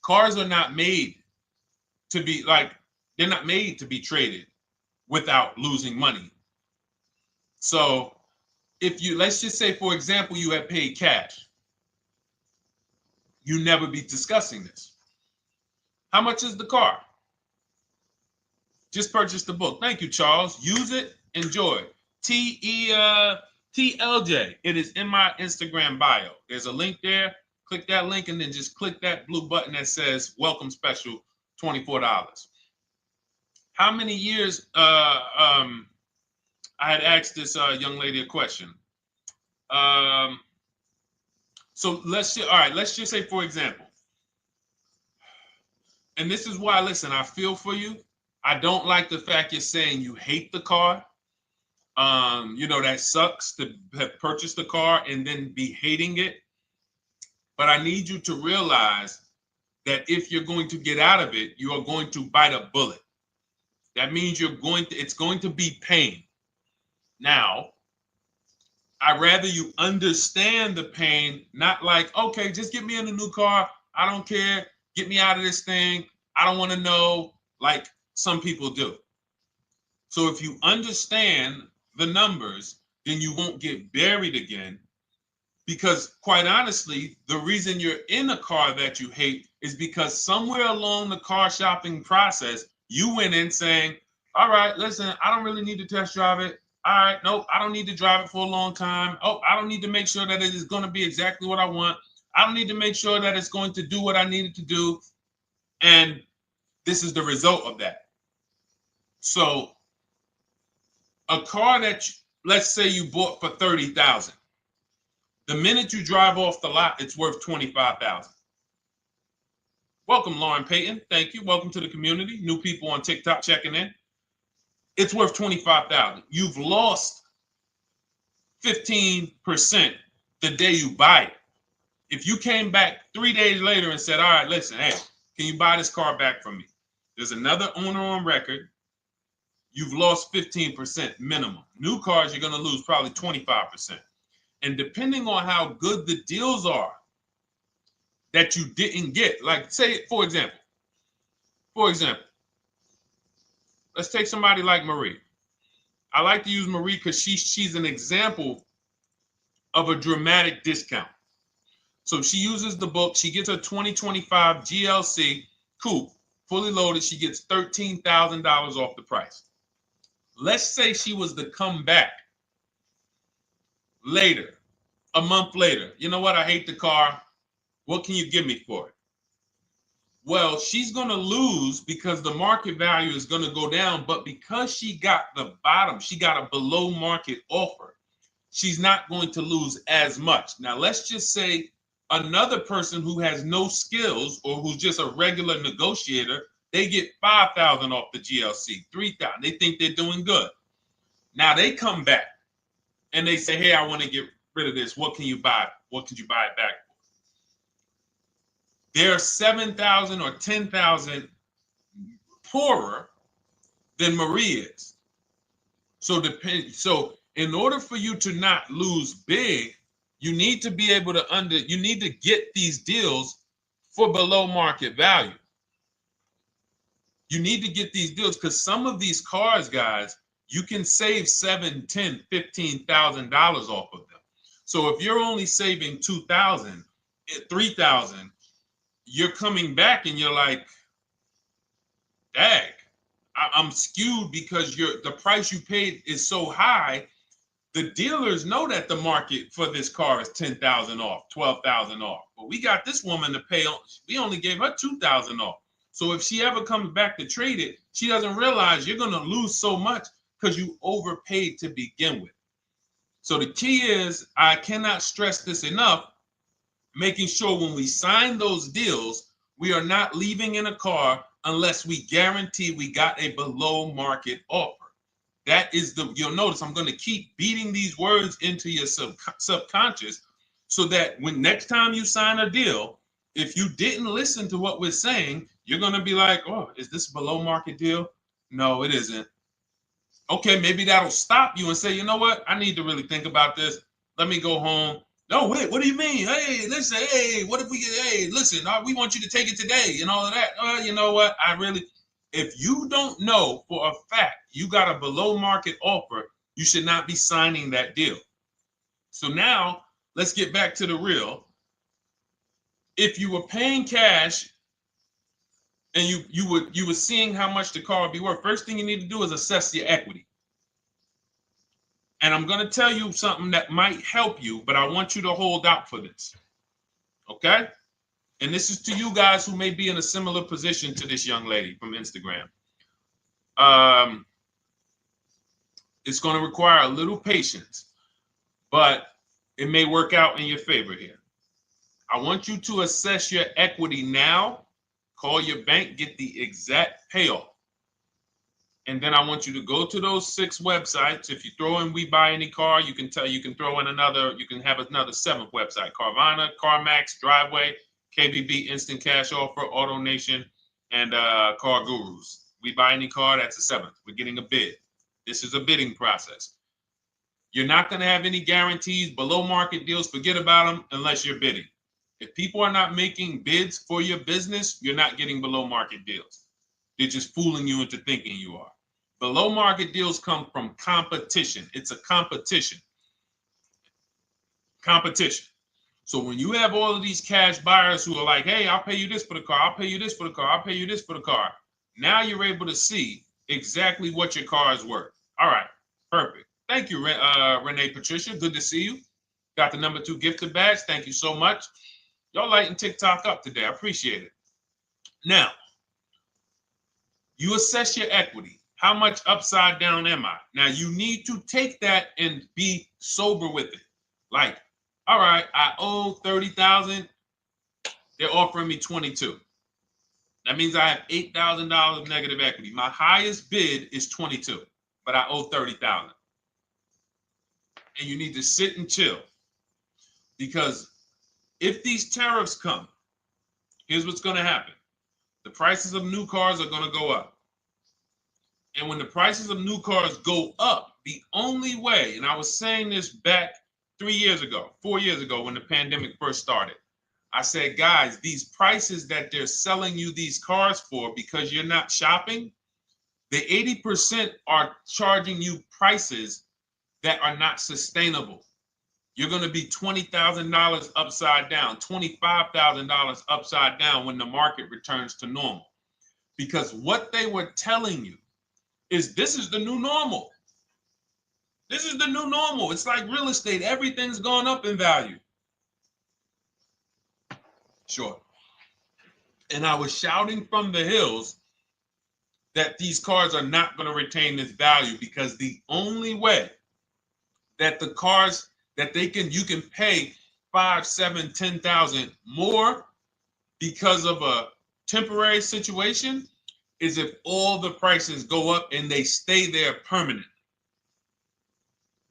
Cars are not made to be they're not made to be traded without losing money. So let's just say, for example, you had paid cash. You never be discussing this. How much is the car? Just purchase the book. Thank you, Charles. Use it. Enjoy. TLJ. It is in my Instagram bio. There's a link there. Click that link and then just click that blue button that says welcome special, $24. How many years? I had asked this young lady a question. So let's just say, for example, and this is why, listen, I feel for you. I don't like the fact you're saying you hate the car. That sucks to have purchased the car and then be hating it. But I need you to realize that if you're going to get out of it, you are going to bite a bullet. That means it's going to be pain. Now, I'd rather you understand the pain, not like, okay, just get me in a new car. I don't care. Get me out of this thing. I don't want to know, like some people do. So if you understand the numbers, then you won't get buried again. Because quite honestly, the reason you're in a car that you hate is because somewhere along the car shopping process, you went in saying, all right, listen, I don't really need to test drive it. All right, nope, I don't need to drive it for a long time. Oh, I don't need to make sure that it is going to be exactly what I want. I don't need to make sure that it's going to do what I need it to do. And this is the result of that. So a car that, let's say you bought for $30,000. The minute you drive off the lot, it's worth $25,000. Welcome, Lauren Payton. Thank you. Welcome to the community. New people on TikTok checking in. It's worth $25,000. You've lost 15% the day you buy it. If you came back 3 days later and said, all right, listen, hey, can you buy this car back from me? There's another owner on record. You've lost 15% minimum. New cars, you're going to lose probably 25%. And depending on how good the deals are that you didn't get, like say, for example, let's take somebody like Marie. I like to use Marie because she's an example of a dramatic discount. So she uses the book. She gets her 2025 GLC coupe, fully loaded. She gets $13,000 off the price. Let's say she was to come back later, a month later. You know what? I hate the car. What can you give me for it? Well, she's going to lose because the market value is going to go down. But because she got the bottom, she got a below market offer, she's not going to lose as much. Now, let's just say another person who has no skills or who's just a regular negotiator, they get $5,000 off the GLC, $3,000. They think they're doing good. Now they come back and they say, hey, I want to get rid of this. What can you buy? What could you buy it back for? They're 7,000 or 10,000 poorer than Marie is. So in order for you to not lose big, you need to be able to you need to get these deals for below market value. You need to get these deals because some of these cars, guys, you can save $7,000, $10,000, $15,000 off of them. So if you're only saving 2,000, 3,000, you're coming back and you're like, dag, I'm skewed because the price you paid is so high. The dealers know that the market for this car is 10,000 off, 12,000 off. But we got this woman to pay, we only gave her 2,000 off. So if she ever comes back to trade it, she doesn't realize you're going to lose so much because you overpaid to begin with. So the key is, I cannot stress this enough, making sure when we sign those deals, we are not leaving in a car unless we guarantee we got a below market offer. That is you'll notice I'm going to keep beating these words into your subconscious so that when next time you sign a deal, if you didn't listen to what we're saying, you're going to be like, oh, is this a below market deal? No, it isn't. Okay, maybe that'll stop you and say, you know what? I need to really think about this. Let me go home. No, wait, what do you mean? Hey, listen, hey, what if we get, hey, listen, we want you to take it today and all of that. You know what? If you don't know for a fact you got a below market offer, you should not be signing that deal. So now let's get back to the real. If you were paying cash and you were seeing how much the car would be worth, first thing you need to do is assess your equity. And I'm going to tell you something that might help you, but I want you to hold out for this. Okay? And this is to you guys who may be in a similar position to this young lady from Instagram. It's going to require a little patience, but it may work out in your favor here. I want you to assess your equity now, call your bank, get the exact payoff. And then I want you to go to those 6 websites. If you throw in We Buy Any Car, you can throw in you can have another 7th website: Carvana, CarMax, Driveway, KBB, Instant Cash Offer, AutoNation, and Car Gurus. We Buy Any Car, that's the 7th. We're getting a bid. This is a bidding process. You're not going to have any guarantees, below market deals, forget about them unless you're bidding. If people are not making bids for your business, you're not getting below market deals. They're just fooling you into thinking you are. Below market deals come from competition. It's a competition. Competition. So when you have all of these cash buyers who are like, hey, I'll pay you this for the car, I'll pay you this for the car, I'll pay you this for the car. Now you're able to see exactly what your car is worth. All right, perfect. Thank you, Renee Patricia. Good to see you. Got the number 2 gifted badge. Thank you so much. Y'all lighting TikTok up today. I appreciate it. Now, you assess your equity. How much upside down am I? Now, you need to take that and be sober with it. Like, all right, I owe 30,000. They're offering me 22. That means I have $8,000 of negative equity. My highest bid is 22, but I owe 30,000. And you need to sit and chill, because if these tariffs come, here's what's going to happen. The prices of new cars are going to go up. And when the prices of new cars go up, the only way, and I was saying this back 4 years ago, when the pandemic first started, I said, guys, these prices that they're selling you these cars for because you're not shopping, the 80% are charging you prices that are not sustainable. You're going to be $20,000 upside down, $25,000 upside down when the market returns to normal. Because what they were telling you is this is the new normal. This is the new normal. It's like real estate. Everything's gone up in value. Sure. And I was shouting from the hills that these cars are not going to retain this value, because the only way that the cars that you can pay 5, 7, 10,000 more because of a temporary situation is if all the prices go up and they stay there permanently.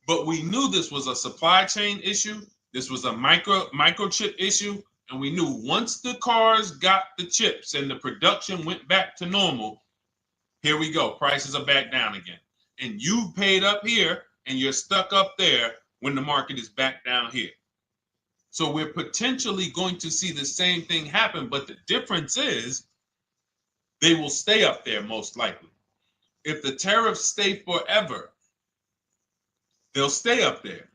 But we knew this was a supply chain issue. This was a microchip issue. And we knew once the cars got the chips and the production went back to normal, here we go. Prices are back down again. And you paid up here and you're stuck up there when the market is back down here. So we're potentially going to see the same thing happen, but the difference is they will stay up there most likely. If the tariffs stay forever, they'll stay up there.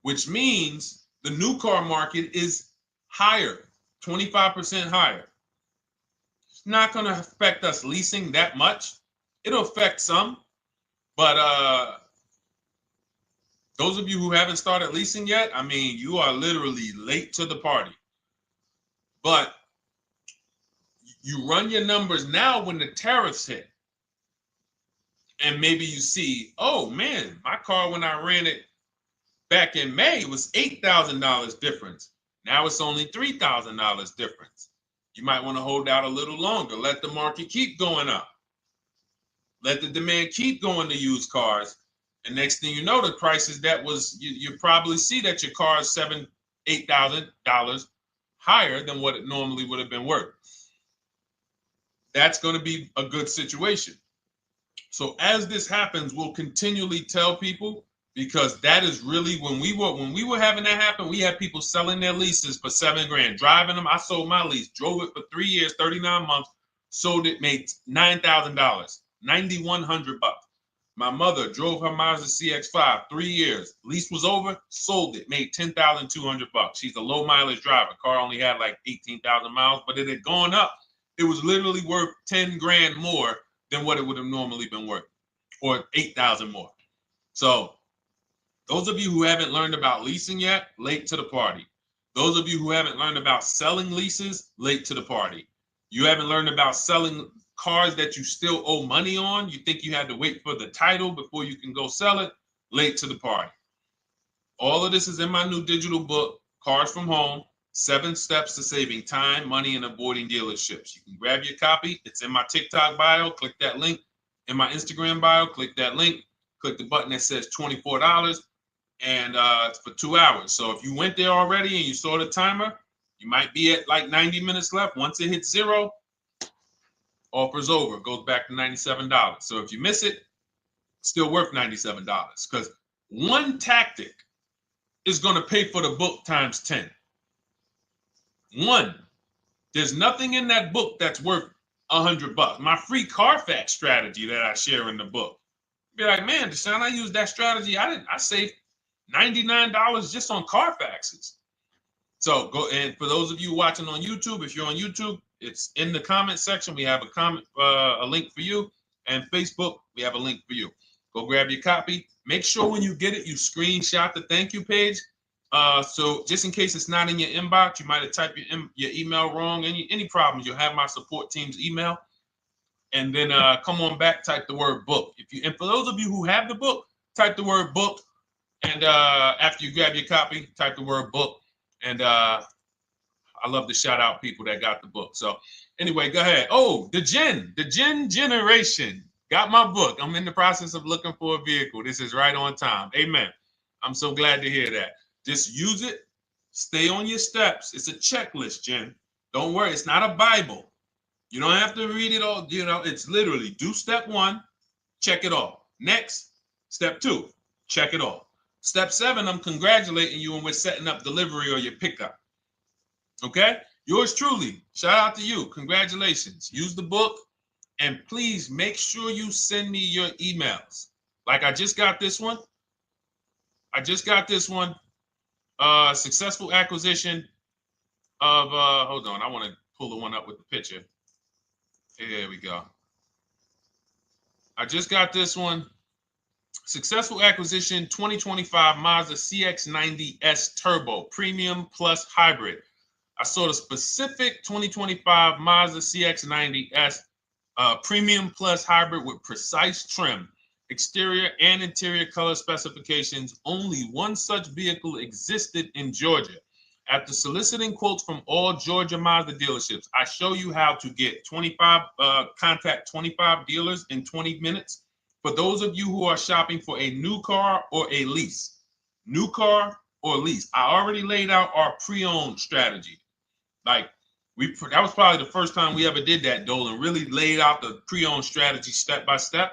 which means the new car market is higher, 25% higher. It's not going to affect us leasing that much. It'll affect some, but those of you who haven't started leasing yet, I mean, you are literally late to the party. But you run your numbers now when the tariffs hit. And maybe you see, oh man, my car when I ran it back in May was $8,000 difference. Now it's only $3,000 difference. You might want to hold out a little longer. Let the market keep going up. Let the demand keep going to used cars. And next thing you know, the prices that was, you probably see that your car is $7,000, $8,000 higher than what it normally would have been worth. That's going to be a good situation. So as this happens, we'll continually tell people, because that is really when we were having that happen, we had people selling their leases for $7,000, driving them. I sold my lease, drove it for 3 years, 39 months, sold it, made $9,000, $9,100. My mother drove her Mazda CX-5, 3 years, lease was over, sold it, made $10,200. She's a low mileage driver. Car only had like 18,000 miles, but it had gone up. It was literally worth $10,000 more than what it would have normally been worth, or 8,000 more. So those of you who haven't learned about leasing yet, late to the party. Those of you who haven't learned about selling leases, late to the party. You haven't learned about selling cars that you still owe money on. You think you had to wait for the title before you can go sell it, late to the party. All of this is in my new digital book, Cars from Home, 7 Steps to Saving Time, Money, and Avoiding Dealerships. You can grab your copy. It's in my TikTok bio. Click that link. In my Instagram bio, click that link. Click the button that says $24, and it's for 2 hours. So if you went there already and you saw the timer, you might be at like 90 minutes left. Once it hits 0, offer's over. It goes back to $97. So if you miss it, it's still worth $97, because one tactic is going to pay for the book times 10. One, there's nothing in that book that's worth $100. My free Carfax strategy that I share in the book. Be like, man, Deshone, I used that strategy. I saved $99 just on Carfaxes. So go, and for those of you watching on YouTube, if you're on YouTube, it's in the comment section. We have a link for you, and Facebook, we have a link for you. Go grab your copy. Make sure when you get it, you screenshot the thank you page. So just in case it's not in your inbox, you might have typed your email wrong. Any problems, you'll have my support team's email. And then come on back, type the word book. And for those of you who have the book, type the word book. And after you grab your copy, type the word book. And I love to shout out people that got the book. So anyway, go ahead. Oh, the Gen Generation got my book. I'm in the process of looking for a vehicle. This is right on time. Amen. I'm so glad to hear that. Just use it. Stay on your steps. It's a checklist, Jen. Don't worry. It's not a Bible. You don't have to read it all. You know, it's literally do step 1, check it off. Next, step 2, check it off. Step 7, I'm congratulating you and we're setting up delivery or your pickup. Okay? Yours truly. Shout out to you. Congratulations. Use the book, and please make sure you send me your emails. Like I just got this one. Successful acquisition of, hold on. I want to pull the one up with the picture. There we go. I just got this one. Successful acquisition 2025 Mazda CX-90S Turbo Premium Plus Hybrid. I saw the specific 2025 Mazda CX-90S Premium Plus Hybrid with precise trim, exterior and interior color specifications. Only one such vehicle existed in Georgia. After soliciting quotes from all Georgia Mazda dealerships, I show you how to get contact 25 dealers in 20 minutes. For those of you who are shopping for a new car or a lease, new car or lease, I already laid out our pre-owned strategy. Like that was probably the first time we ever did that, Dolan, really laid out the pre-owned strategy step by step.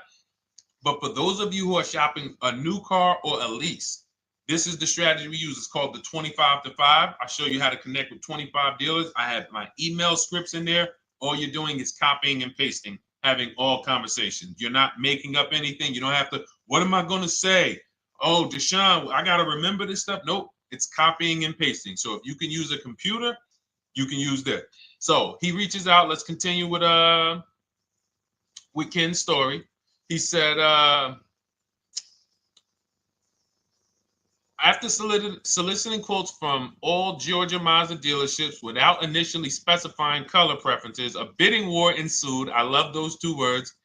But for those of you who are shopping a new car or a lease, this is the strategy we use. It's called the 25 to 5. I show you how to connect with 25 dealers. I have my email scripts in there. All you're doing is copying and pasting, having all conversations. You're not making up anything. You don't have to, what am I going to say? Oh, Deshone, I got to remember this stuff. Nope, it's copying and pasting. So if you can use a computer, you can use that. So he reaches out. Let's continue with Ken's story. He said, after soliciting quotes from all Georgia Mazda dealerships without initially specifying color preferences, a bidding war ensued. I love those two words.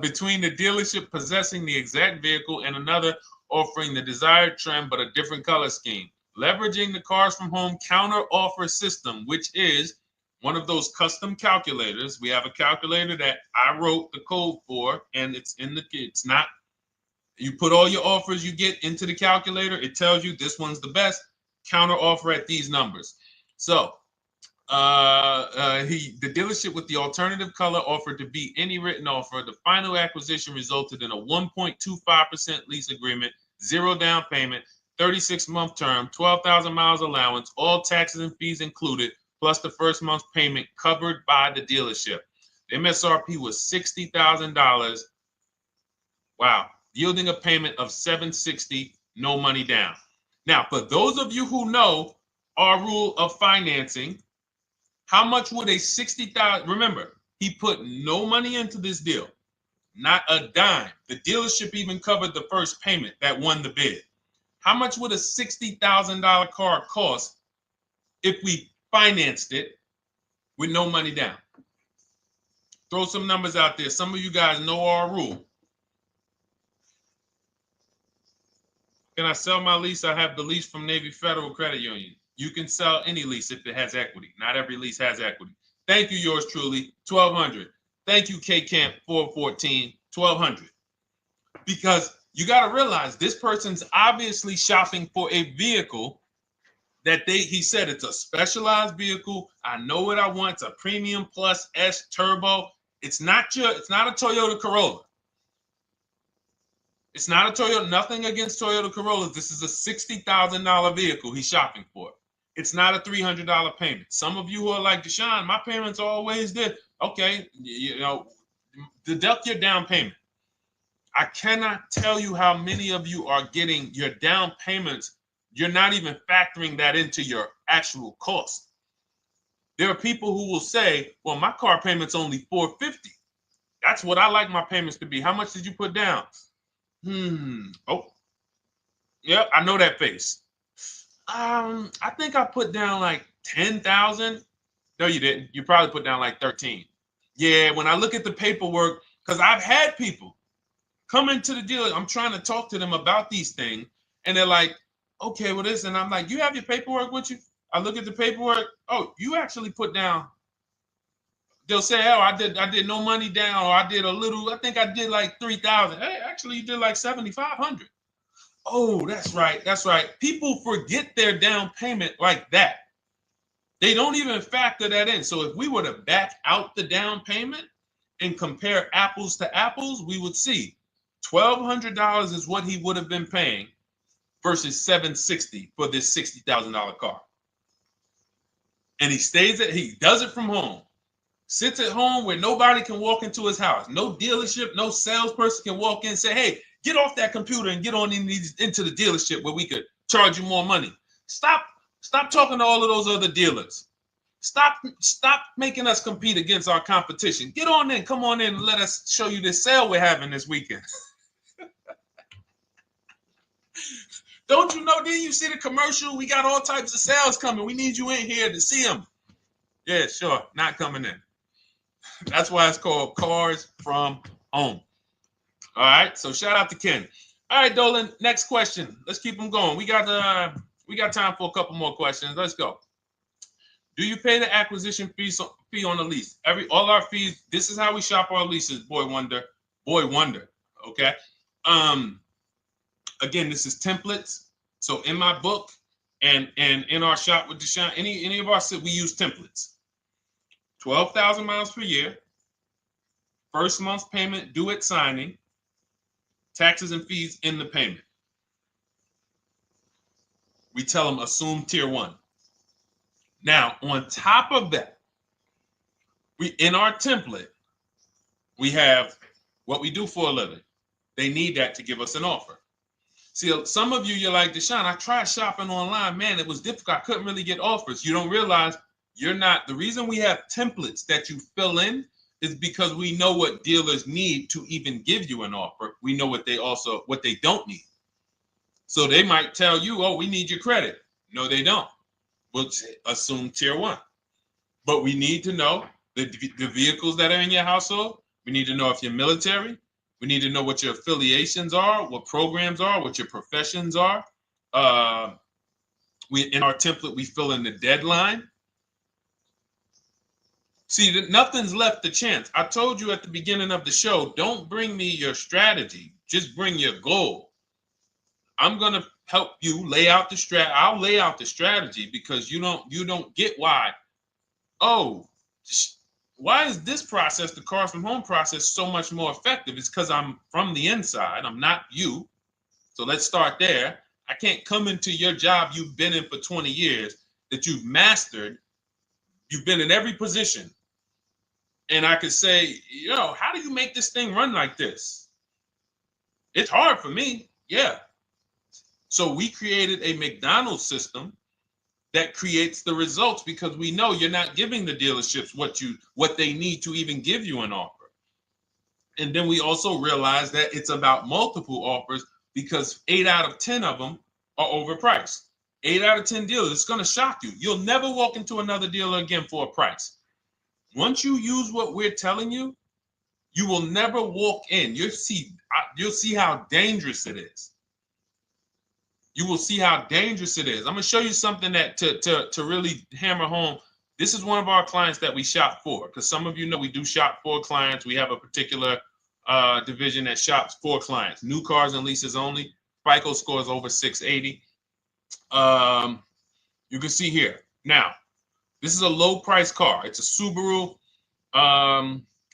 Between the dealership possessing the exact vehicle and another offering the desired trim but a different color scheme. Leveraging the Cars from Home counter offer system, which is one of those custom calculators. We have a calculator that I wrote the code for, and it's not. You put all your offers you get into the calculator. It tells you this one's the best. Counter offer at these numbers. So the dealership with the alternative color offered to beat any written offer. The final acquisition resulted in a 1.25% lease agreement, 0 down payment, 36-month term, 12,000 miles allowance, all taxes and fees included, plus the first month's payment covered by the dealership. The MSRP was $60,000. Wow. Yielding a payment of $760, no money down. Now, for those of you who know our rule of financing, how much would a $60,000? Remember, he put no money into this deal, not a dime. The dealership even covered the first payment that won the bid. How much would a $60,000 car cost if we financed it with no money down? Throw some numbers out there. Some of you guys know our rule. Can I sell my lease? I have the lease from Navy Federal Credit Union. You can sell any lease if it has equity. Not every lease has equity. Thank you, yours truly, 1200. Thank you, K Camp 414, 1200. Because you got to realize this person's obviously shopping for a vehicle that he said it's a specialized vehicle. I know what I want. It's a premium plus S turbo. It's not a Toyota Corolla. It's not a Toyota, nothing against Toyota Corollas. This is a $60,000 vehicle he's shopping for. It's not a $300 payment. Some of you who are like, Deshone, my payments are always there. Okay, deduct your down payment. I cannot tell you how many of you are getting your down payments. You're not even factoring that into your actual cost. There are people who will say, well, my car payment's only $450. That's what I like my payments to be. How much did you put down? Oh, yep, I know that face. I think I put down like 10,000. No, you didn't. You probably put down like 13. Yeah, when I look at the paperwork, because I've had people come into the dealer. I'm trying to talk to them about these things, and they're like, okay, well, this, and I'm like, you have your paperwork with you? I look at the paperwork. Oh, you actually put down. They'll say, oh, I did no money down, or I did a little, I think I did like 3,000. Hey, actually you did like 7,500. Oh, that's right. People forget their down payment like that. They don't even factor that in. So if we were to back out the down payment and compare apples to apples, we would see $1,200 is what he would have been paying versus $760 for this $60,000 car. And he does it from home. Sits at home where nobody can walk into his house. No dealership, no salesperson can walk in and say, hey, get off that computer and get on into the dealership where we could charge you more money. Stop talking to all of those other dealers. Stop making us compete against our competition. Get on in, come on in and let us show you this sale we're having this weekend. Don't you know, didn't you see the commercial? We got all types of sales coming. We need you in here to see them. Yeah, sure, not coming in. That's why it's called Cars from Home. All right, so shout out to Ken. All right, Dolan, next question. Let's keep them going. We got time for a couple more questions. Let's go. Do you pay the acquisition fee on the lease? All our fees. This is how we shop our leases. Boy wonder. Okay. Again, this is templates. So in my book and in our shop with Deshone, any of our we use templates. 12,000 miles per year. First month's payment due at signing. Taxes and fees in the payment. We tell them assume tier 1. Now, on top of that, in our template, we have what we do for a living. They need that to give us an offer. See, some of you, you're like, Deshone, I tried shopping online. Man, it was difficult. I couldn't really get offers. You don't realize you're not. The reason we have templates that you fill in is because we know what dealers need to even give you an offer. We know what they don't need. So they might tell you, oh, we need your credit. No, they don't. We'll assume tier 1. But we need to know the vehicles that are in your household. We need to know if you're military. We need to know what your affiliations are, what programs are, what your professions are. In our template, we fill in the deadline. See, nothing's left to chance. I told you at the beginning of the show, don't bring me your strategy. Just bring your goal. I'm going to help you lay out the I'll lay out the strategy because you don't get why. Oh, why is this process, the Cars from Home process, so much more effective? It's because I'm from the inside. I'm not you. So let's start there. I can't come into your job you've been in for 20 years, that you've mastered. You've been in every position. And I could say, how do you make this thing run like this? It's hard for me. Yeah. So we created a McDonald's system that creates the results because we know you're not giving the dealerships what they need to even give you an offer. And then we also realize that it's about multiple offers because 8 out of 10 of them are overpriced. 8 out of 10 dealers, it's going to shock you. You'll never walk into another dealer again for a price. Once you use what we're telling you, you will never walk in. You'll see how dangerous it is. You will see how dangerous it is. I'm going to show you something that to really hammer home. This is one of our clients that we shop for, because some of you know we do shop for clients. We have a particular division that shops for clients. New cars and leases only. FICO score is over 680. You can see here. Now, this is a low price car. It's a Subaru.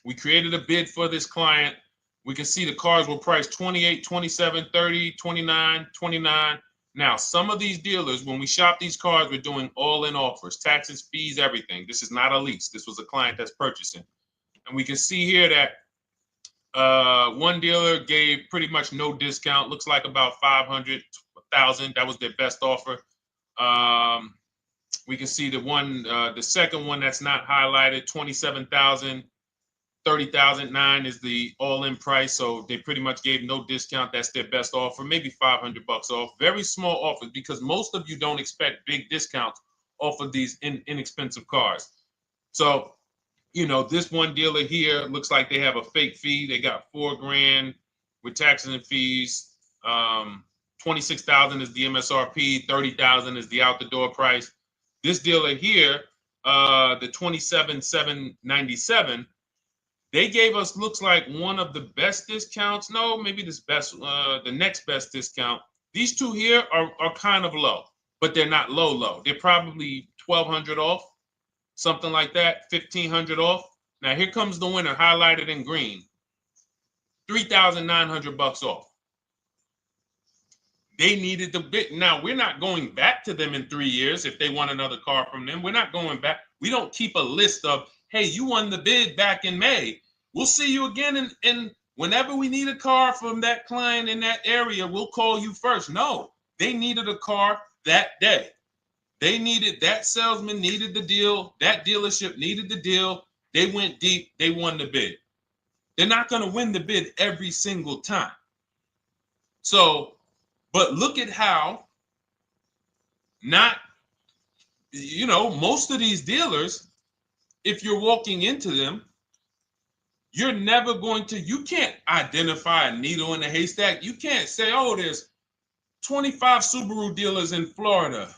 We created a bid for this client. We can see the cars were priced 28, 27, 30, 29, 29. Now, some of these dealers, when we shop these cars, we're doing all-in offers, taxes, fees, everything. This is not a lease. This was a client that's purchasing. And we can see here that one dealer gave pretty much no discount. Looks like about 500, 1,000. That was their best offer. We can see the second one that's not highlighted, 27,000. 30,009 is the all-in price, so they pretty much gave no discount. That's their best offer, maybe $500 off. Very small offers because most of you don't expect big discounts off of these inexpensive cars. So, this one dealer here looks like they have a fake fee. They got $4,000 with taxes and fees. 26,000 is the MSRP. 30,000 is the out the door price. This dealer here, the 27,797. They gave us, looks like, one of the best discounts. No, maybe the next best discount. These two here are kind of low, but they're not low. They're probably 1,200 off, something like that, 1,500 off. Now here comes the winner, highlighted in green, 3,900 off. They needed the bid. Now we're not going back to them in 3 years if they want another car from them. We're not going back. We don't keep a list of, hey, you won the bid back in May. We'll see you again. And whenever we need a car from that client in that area, we'll call you first. No, they needed a car that day. That salesman needed the deal. That dealership needed the deal. They went deep. They won the bid. They're not going to win the bid every single time. So, but look at how most of these dealers, if you're walking into them, you can't identify a needle in a haystack. You can't say, oh, there's 25 Subaru dealers in Florida.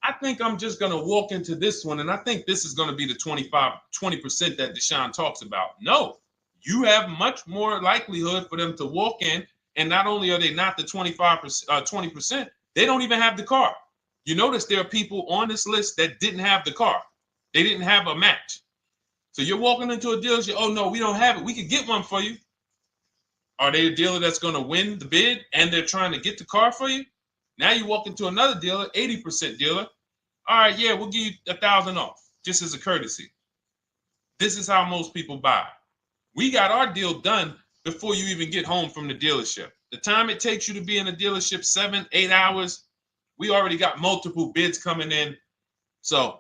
I think I'm just going to walk into this one, and I think this is going to be the 20% that Deshone talks about. No, you have much more likelihood for them to walk in, and not only are they not the 20%, they don't even have the car. You notice there are people on this list that didn't have the car. They didn't have a match. So you're walking into a dealership, oh, no, we don't have it. We could get one for you. Are they a dealer that's going to win the bid and they're trying to get the car for you? Now you walk into another dealer, 80% dealer. All right, yeah, we'll give you 1,000 off, just as a courtesy. This is how most people buy. We got our deal done before you even get home from the dealership. The time it takes you to be in a dealership, 7-8 hours, we already got multiple bids coming in. So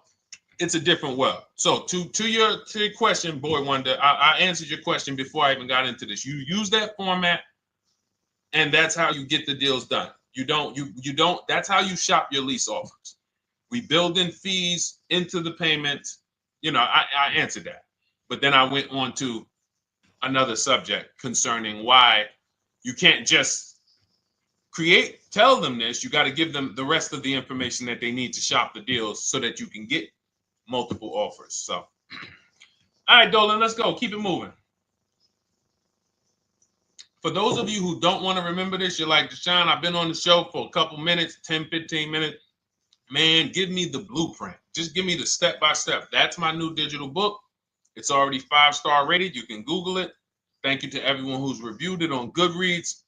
it's a different world. So to your question, Boy Wonder, I answered your question before I even got into this. You use that format, and that's how you get the deals done. You don't, that's how you shop your lease offers. We build in fees into the payments. You know, I answered that. But then I went on to another subject concerning why you can't just tell them this. You got to give them the rest of the information that they need to shop the deals so that you can get multiple offers. So, all right, Dolan, let's go. Keep it moving. For those of you who don't want to remember this, you're like, Deshone, I've been on the show for a couple minutes, 10, 15 minutes. Man, give me the blueprint. Just give me the step-by-step. That's my new digital book. It's already 5-star rated. You can Google it. Thank you to everyone who's reviewed it on Goodreads.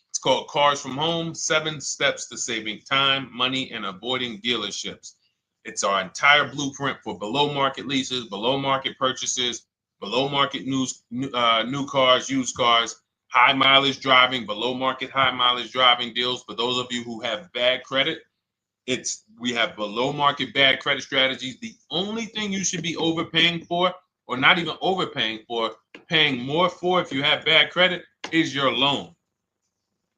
It's called Cars from Home, 7 Steps to Saving Time, Money, and Avoiding Dealerships. It's our entire blueprint for below market leases, below market purchases, below market new cars, used cars, high mileage driving, below market high mileage driving deals. For those of you who have bad credit, we have below market bad credit strategies. The only thing you should be overpaying for, or not even overpaying for, paying more for if you have bad credit, is your loan.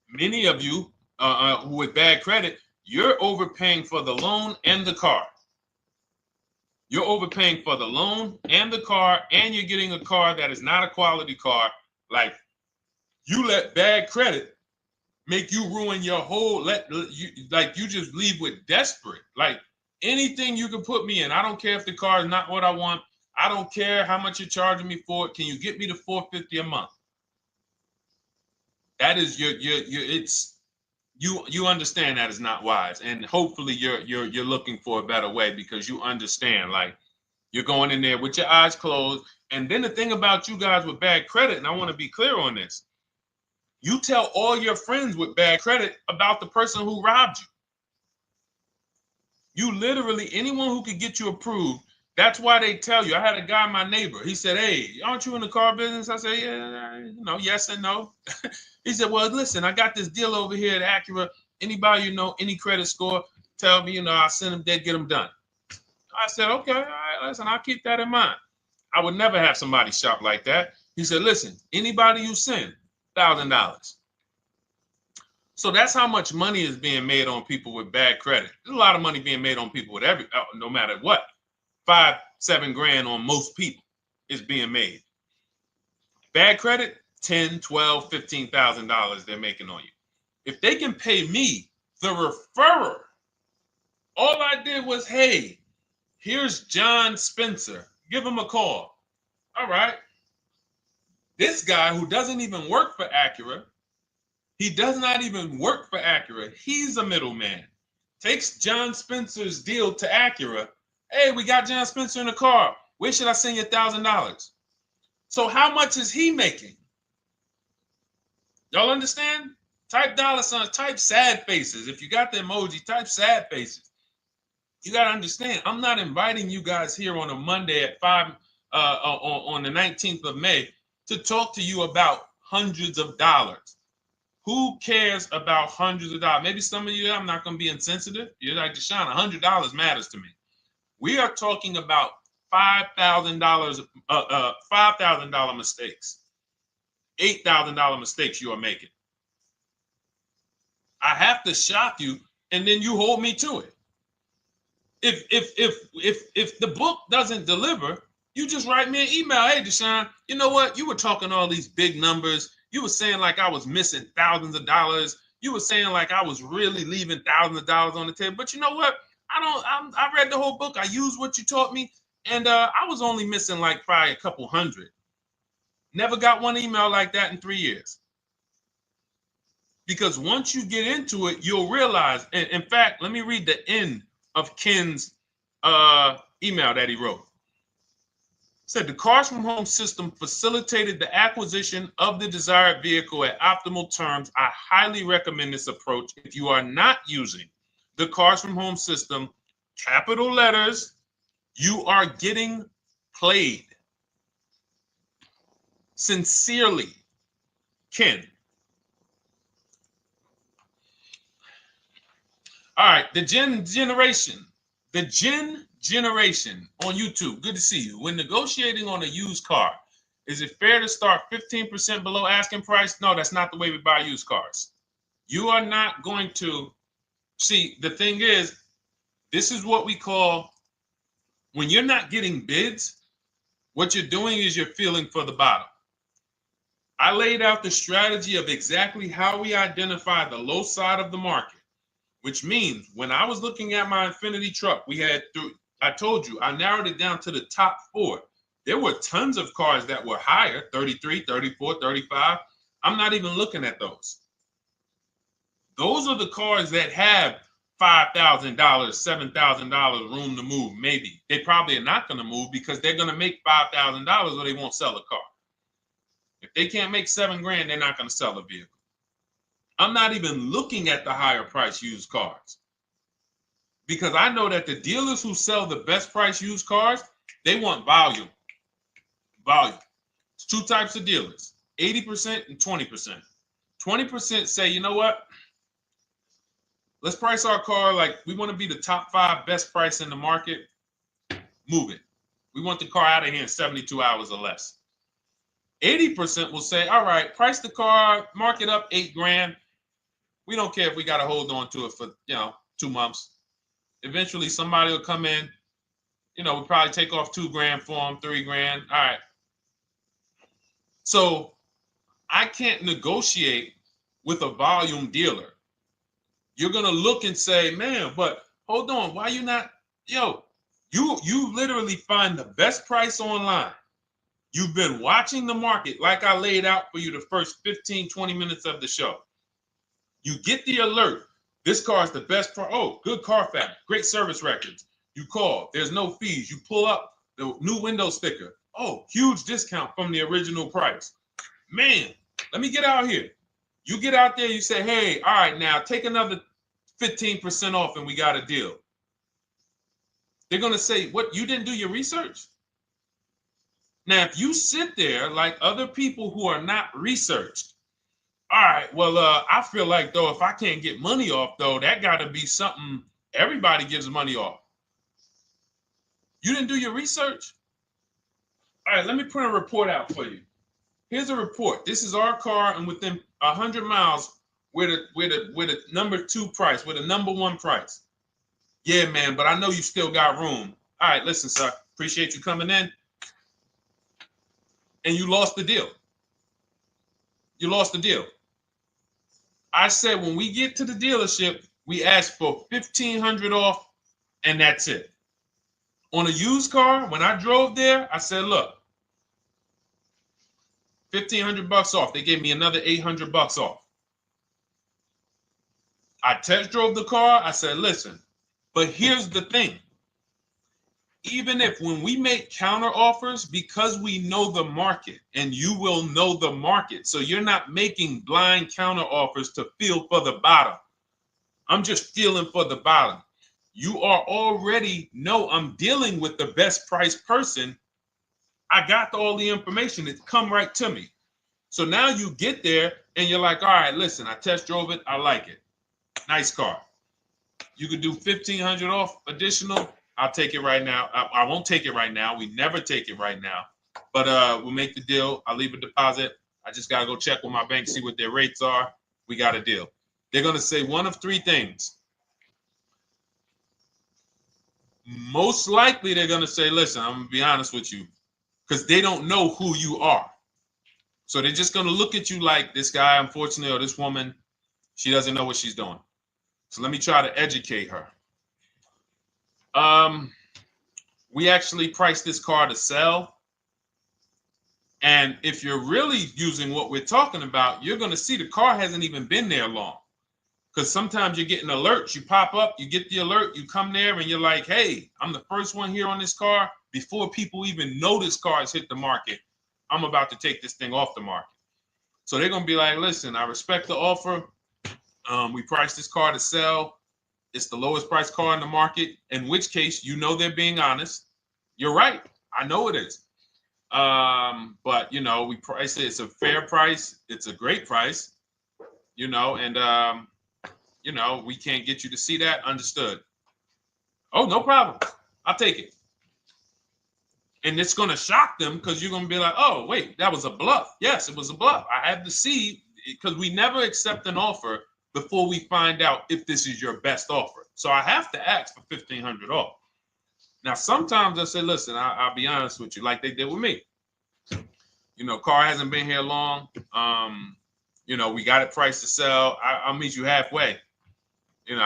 Many of you with bad credit, you're overpaying for the loan and the car. You're overpaying for the loan and the car, and you're getting a car that is not a quality car. Like, you let bad credit make you ruin your whole, you just leave with desperate. Like, anything you can put me in. I don't care if the car is not what I want. I don't care how much you're charging me for it. Can you get me to $450 a month? That is you understand that is not wise. And hopefully you're looking for a better way, because you understand, like, you're going in there with your eyes closed. And then the thing about you guys with bad credit, and I want to be clear on this, you tell all your friends with bad credit about the person who robbed you. You literally, anyone who could get you approved, that's why they tell you. I had a guy, my neighbor, he said, hey, aren't you in the car business? I said, yeah, yes and no. He said, well, listen, I got this deal over here at Acura. Anybody you know, any credit score, tell me, I'll send them there, get them done. I said, okay, all right, listen, I'll keep that in mind. I would never have somebody shop like that. He said, listen, anybody you send, $1,000. So that's how much money is being made on people with bad credit. There's a lot of money being made on people with no matter what. 5-7 grand on most people is being made. Bad credit, $10,000, $12,000, $15,000 they're making on you. If they can pay me, the referrer, all I did was, hey, here's John Spencer. Give him a call. All right. This guy who doesn't even work for Acura, he does not even work for Acura. He's a middleman. Takes John Spencer's deal to Acura. Hey, we got John Spencer in the car. Where should I send you $1,000? So how much is he making? Y'all understand? Type dollar signs, type sad faces. If you got the emoji, type sad faces. You got to understand, I'm not inviting you guys here on a Monday at 5 on the 19th of May to talk to you about hundreds of dollars. Who cares about hundreds of dollars? Maybe some of you, I'm not going to be insensitive. You're like, Deshone, $100 matters to me. We are talking about $5,000 mistakes, $8,000 mistakes you are making. I have to shock you, and then you hold me to it. If the book doesn't deliver, you just write me an email. Hey, Deshone, you know what? You were talking all these big numbers. You were saying like I was missing thousands of dollars. You were saying like I was really leaving thousands of dollars on the table. But you know what? I read the whole book. I used what you taught me. And I was only missing like probably a couple hundred. Never got one email like that in 3 years. Because once you get into it, you'll realize. And in fact, let me read the end of Ken's email that he wrote. Said the Cars from Home system facilitated the acquisition of the desired vehicle at optimal terms. I highly recommend this approach. If you are not using the Cars from Home system, capital letters, you are getting played. Sincerely, Ken. All right, the Gen Generation on YouTube. Good to see you. When negotiating on a used car, is it fair to start 15% below asking price? No, that's not the way we buy used cars. You are not going to see. The thing is, this is what we call, when you're not getting bids, what you're doing is you're feeling for the bottom. I laid out the strategy of exactly how we identify the low side of the market, which means when I was looking at my Infinity truck, I told you, I narrowed it down to the top 4. There were tons of cars that were higher, 33, 34, 35. I'm not even looking at those. Those are the cars that have $5,000, $7,000 room to move. Maybe they probably are not going to move because they're going to make $5,000 or they won't sell a car. If they can't make $7,000, they're not going to sell a vehicle. I'm not even looking at the higher price used cars because I know that the dealers who sell the best price used cars, they want volume. Volume. It's 2 types of dealers, 80% and 20%. 20% say, you know what? Let's price our car like we want to be the top 5 best price in the market. Move it. We want the car out of here in 72 hours or less. 80% will say, all right, price the car, mark it up $8,000. We don't care if we got to hold on to it for 2 months. Eventually, somebody will come in. We'll probably take off $2,000 for them, $3,000. All right. So I can't negotiate with a volume dealer. You're gonna look and say, man, but hold on, why you not? You literally find the best price online. You've been watching the market like I laid out for you the first 15, 20 minutes of the show. You get the alert. This car is the best price. Oh, good Carfax, great service records. You call, there's no fees. You pull up the new window sticker. Oh, huge discount from the original price. Man, let me get out here. You get out there, you say, hey, all right, now take another 15% off and we got a deal. They're going to say, what, you didn't do your research? Now, if you sit there like other people who are not researched, all right, well, I feel like, though, if I can't get money off, though, that got to be something everybody gives money off. You didn't do your research? All right, let me print a report out for you. Here's a report. This is our car, and within 100 miles, we're the number 2 price, we're the number 1 price. Yeah, man, but I know you still got room. All right, listen, sir, appreciate you coming in. And you lost the deal. You lost the deal. I said when we get to the dealership, we ask for $1,500 off, and that's it. On a used car, when I drove there, I said, look, $1,500 off. They gave me another $800 off. I test drove the car. I said, listen, but here's the thing. Even if when we make counter offers, because we know the market, and you will know the market, so you're not making blind counter offers to feel for the bottom. I'm just feeling for the bottom. You are already know I'm dealing with the best price person. I got all the information. It's come right to me. So now you get there and you're like, all right, listen, I test drove it. I like it. Nice car. You could do $1,500 off additional. I'll take it right now. I won't take it right now. We never take it right now. But we'll make the deal. I'll leave a deposit. I just got to go check with my bank, see what their rates are. We got a deal. They're going to say one of 3 things. Most likely they're going to say, listen, I'm going to be honest with you, because they don't know who you are. So they're just going to look at you like this guy, unfortunately, or this woman, she doesn't know what she's doing. So let me try to educate her. We actually priced this car to sell. And if you're really using what we're talking about, you're going to see the car hasn't even been there long. Because sometimes you're getting alerts. You pop up, you get the alert, you come there, and you're like, hey, I'm the first one here on this car. Before people even know this car has hit the market, I'm about to take this thing off the market. So they're going to be like, listen, I respect the offer. We priced this car to sell. It's the lowest price car in the market, in which case, they're being honest. You're right. I know it is. But, we price it. It's a fair price. It's a great price, and, you know, we can't get you to see that. Understood. Oh, no problem. I'll take it. And it's going to shock them because you're going to be like, oh, wait, that was a bluff. Yes, it was a bluff. I had to see, because we never accept an offer before we find out if this is your best offer. So I have to ask for $1,500 off. Now, sometimes I say, listen, I'll be honest with you, like they did with me. You know, car hasn't been here long. You know, we got it priced to sell. I'll meet you halfway. You know,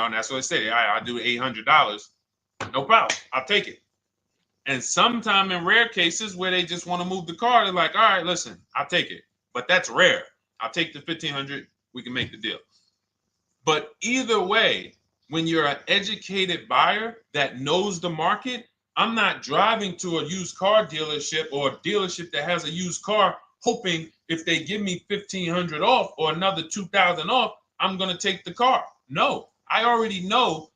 and that's what I say. I'll do $800. No problem. I'll take it. And sometime in rare cases where they just want to move the car, they're like, all right, listen, I'll take it. But that's rare. I'll take the $1,500. We can make the deal. But either way, when you're an educated buyer that knows the market, I'm not driving to a used car dealership or a dealership that has a used car hoping if they give me $1,500 off or another $2,000 off, I'm going to take the car. No, I already know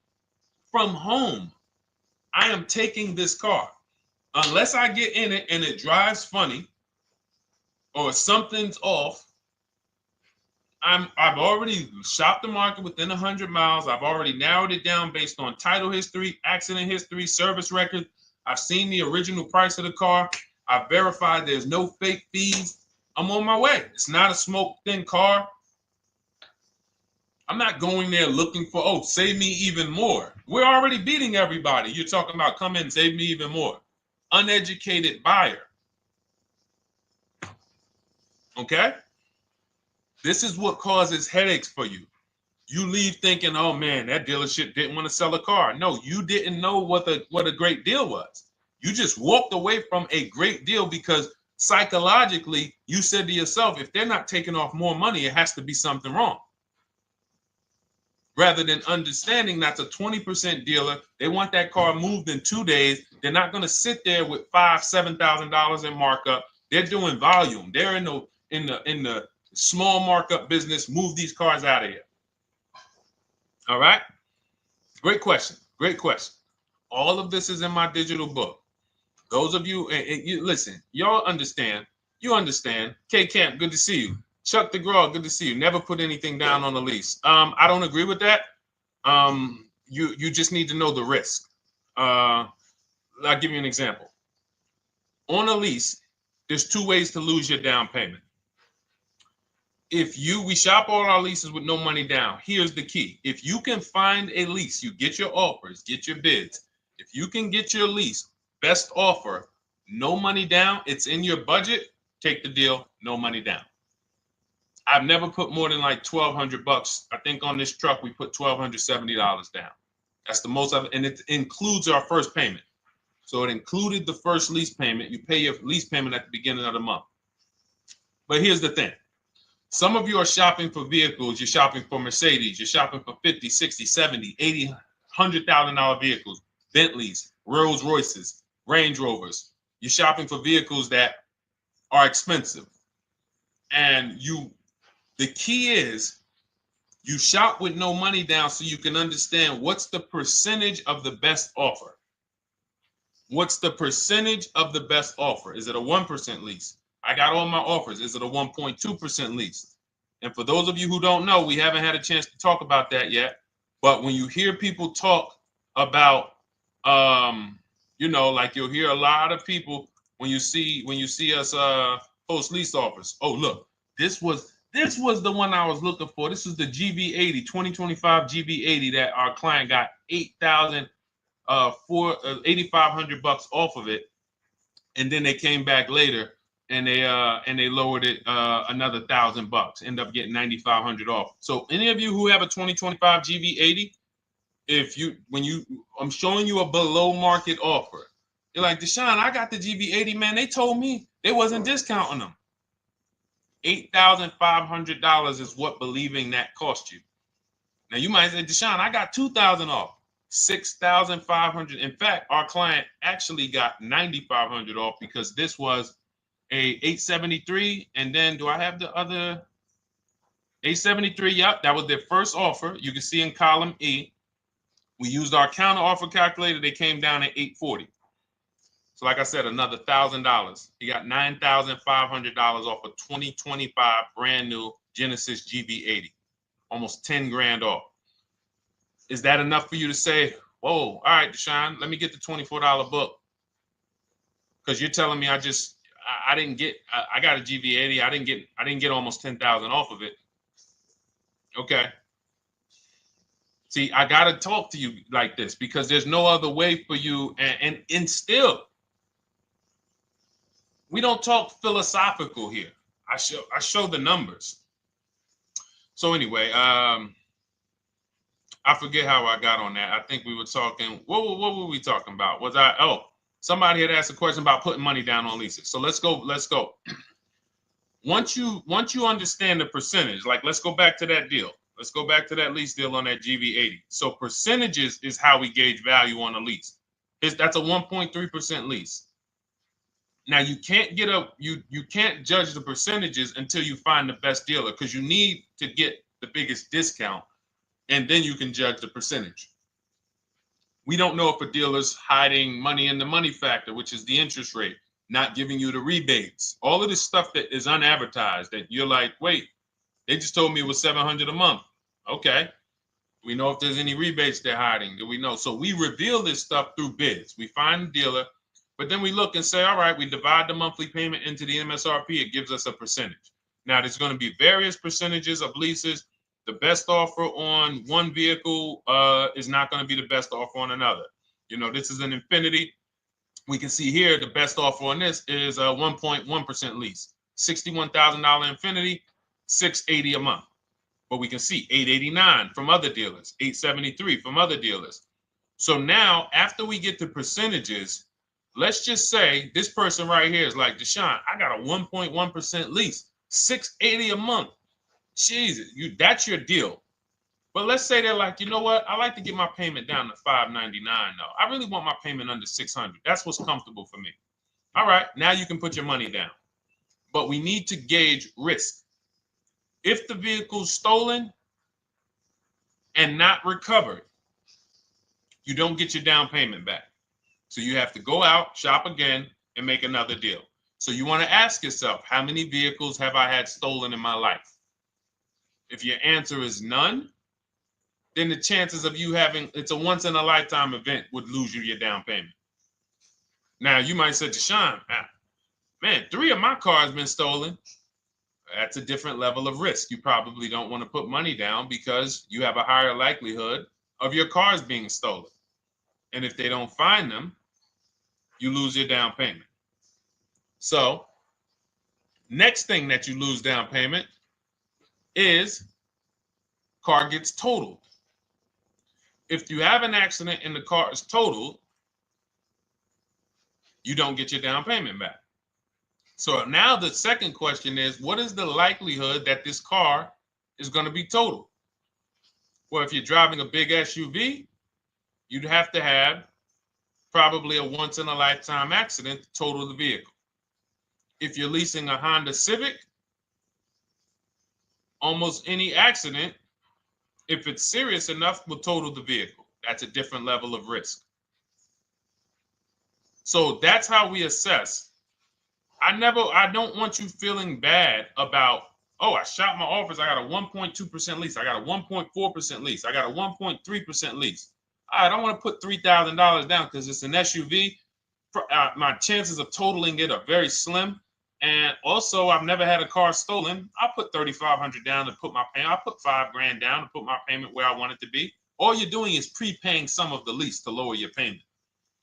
from home I am taking this car. Unless I get in it and it drives funny or something's off, I've already shopped the market within 100 miles. I've already narrowed it down based on title history, accident history, service record. I've seen the original price of the car. I've verified there's no fake fees. I'm on my way. It's not a smoke thin car. I'm not going there looking for, oh, save me even more. We're already beating everybody. You're talking about come in, save me even more. Uneducated buyer. Okay? This is what causes headaches for you. You leave thinking, oh man, that dealership didn't want to sell a car. No, you didn't know what a great deal was. You just walked away from a great deal because psychologically you said to yourself, if they're not taking off more money, it has to be something wrong. Rather than understanding that's a 20% dealer, they want that car moved in 2 days. They're not going to sit there with $5,000, $7,000 in markup. They're doing volume. They're in the small markup business. Move these cars out of here. All right. Great question. Great question. All of this is in my digital book. Those of you, and you listen, y'all understand. You understand. K Camp, good to see you. Chuck DeGraw, good to see you. Never put anything down on the lease. I don't agree with that. You just need to know the risk. I'll give you an example. On a lease, there's 2 ways to lose your down payment. We shop all our leases with no money down. Here's the key. If you can find a lease, you get your offers, get your bids. If you can get your lease, best offer, no money down, it's in your budget, take the deal, no money down. I've never put more than like $1,200. I think on this truck, we put $1,270 down. That's the most of it. And it includes our first payment. So it included the first lease payment. You pay your lease payment at the beginning of the month. But here's the thing. Some of you are shopping for vehicles. You're shopping for Mercedes. You're shopping for 50, 60, 70, 80, $100,000 vehicles, Bentleys, Rolls Royces, Range Rovers. You're shopping for vehicles that are expensive. And the key is you shop with no money down so you can understand what's the percentage of the best offer. What's the percentage of the best offer? Is it a 1% lease? I got all my offers. Is it a 1.2% lease? And for those of you who don't know, we haven't had a chance to talk about that yet. But when you hear people talk about, like you'll hear a lot of people when you see us post lease offers. Oh, look, this was the one I was looking for. This is the GV80, 2025 GV80 that our client got $8,500 off of it, and then they came back later and they lowered it another $1,000. End up getting $9,500 off. So any of you who have a 2025 GV80, I'm showing you a below market offer. You're like, Deshone, I got the GV80, man. They told me they wasn't discounting them. $8,500 is what believing that cost you. Now you might say, Deshone, I got $2,000 off. $6,500. In fact, our client actually got $9,500 off because this was a 873. And then do I have the other 873? Yep, that was their first offer. You can see in column E. We used our counter offer calculator. They came down at 840. So like I said, another $1,000. He got $9,500 off a 2025 brand new Genesis GV80. almost 10 grand off. Is that enough for you to say, whoa, all right, Deshone, let me get the $24 book? Because you're telling me I didn't get, I got a GV80. I didn't get almost 10,000 off of it. Okay. See, I got to talk to you like this because there's no other way for you. And still, we don't talk philosophical here. I show the numbers. So anyway, I forget how I got on that. I think we were talking, what were we talking about? Somebody had asked a question about putting money down on leases. So let's go. Once you understand the percentage, like let's go back to that deal. Let's go back to that lease deal on that GV80. So percentages is how we gauge value on a lease. That's a 1.3% lease. Now you can't you can't judge the percentages until you find the best dealer, because you need to get the biggest discount, and then you can judge the percentage. We don't know if a dealer's hiding money in the money factor, which is the interest rate, not giving you the rebates, all of this stuff that is unadvertised that you're like, wait, they just told me it was $700 a month. Okay. We know if there's any rebates they're hiding. Do we know? So we reveal this stuff through bids. We find the dealer, but then we look and say, all right, we divide the monthly payment into the MSRP. It gives us a percentage. Now, there's going to be various percentages of leases. The best offer on one vehicle is not going to be the best offer on another. You know, this is an Infinity. We can see here the best offer on this is a 1.1% lease. $61,000 Infinity, $680 a month. But we can see $889 from other dealers, $873 from other dealers. So now, after we get the percentages, let's just say this person right here is like, Deshone, I got a 1.1% lease, $680 a month. Jesus, that's your deal. But let's say they're like, you know what? I like to get my payment down to $599 though. I really want my payment under $600. That's what's comfortable for me. All right, now you can put your money down. But we need to gauge risk. If the vehicle's stolen and not recovered, you don't get your down payment back. So you have to go out, shop again, and make another deal. So you want to ask yourself, how many vehicles have I had stolen in my life? If your answer is none, then the chances of you having, it's a once in a lifetime event, would lose you your down payment. Now you might say, Deshone, man, 3 of my cars been stolen. That's a different level of risk. You probably don't want to put money down because you have a higher likelihood of your cars being stolen. And if they don't find them, you lose your down payment. So next thing that you lose down payment is car gets totaled. If you have an accident and the car is totaled, you don't get your down payment back. So now the second question is, what is the likelihood that this car is going to be totaled? Well, if you're driving a big SUV, you'd have to have probably a once in a lifetime accident to total the vehicle. If you're leasing a Honda Civic, almost any accident, if it's serious enough, will total the vehicle. That's a different level of risk. So that's how we assess. I don't want you feeling bad about, oh, I shot my office. I got a 1.2% lease. I got a 1.4% lease. I got a 1.3% lease. I don't want to put $3,000 down because it's an SUV. My chances of totaling it are very slim. And also, I've never had a car stolen. I put $3,500 down to put my payment. I put $5,000 down to put my payment where I want it to be. All you're doing is prepaying some of the lease to lower your payment.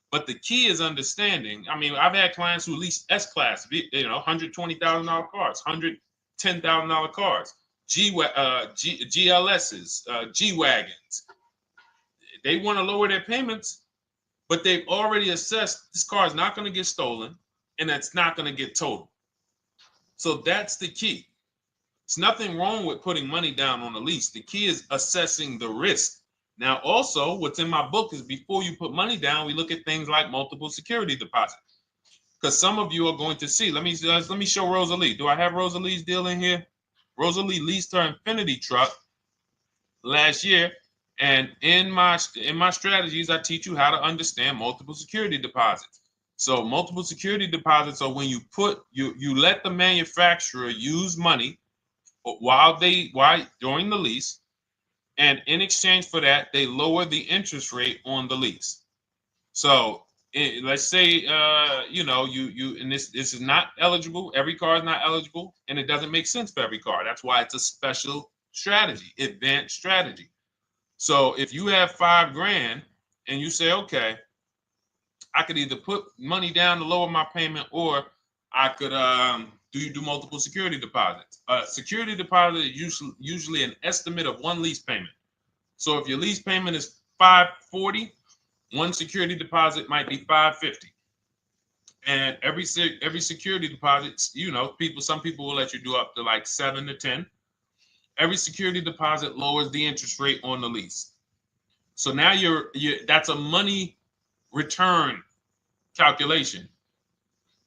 But the key is understanding. I mean, I've had clients who lease S-Class, $120,000 cars, $110,000 cars, GLSs, G-Wagons. They want to lower their payments, but they've already assessed this car is not going to get stolen and it's not going to get totaled. So that's the key. There's nothing wrong with putting money down on a lease. The key is assessing the risk. Now, also, what's in my book is before you put money down, we look at things like multiple security deposits. Because some of you are going to see, let me show Rosalie. Do I have Rosalie's deal in here? Rosalie leased her Infinity truck last year. And in my strategies, I teach you how to understand multiple security deposits. So multiple security deposits are when you let the manufacturer use money during the lease And in exchange for that, they lower the interest rate on the lease. So let's say, and this is not eligible. Every car is not eligible, and it doesn't make sense for every car. That's why it's a special strategy, advanced strategy. So if you have $5,000 and you say, okay, I could either put money down to lower my payment, or I could do multiple security deposits. Security deposit is usually an estimate of one lease payment. So if your lease payment is $540, one security deposit might be $550. And every security deposit, some people will let you do up to like 7 to 10. Every security deposit lowers the interest rate on the lease. So now that's a money return calculation.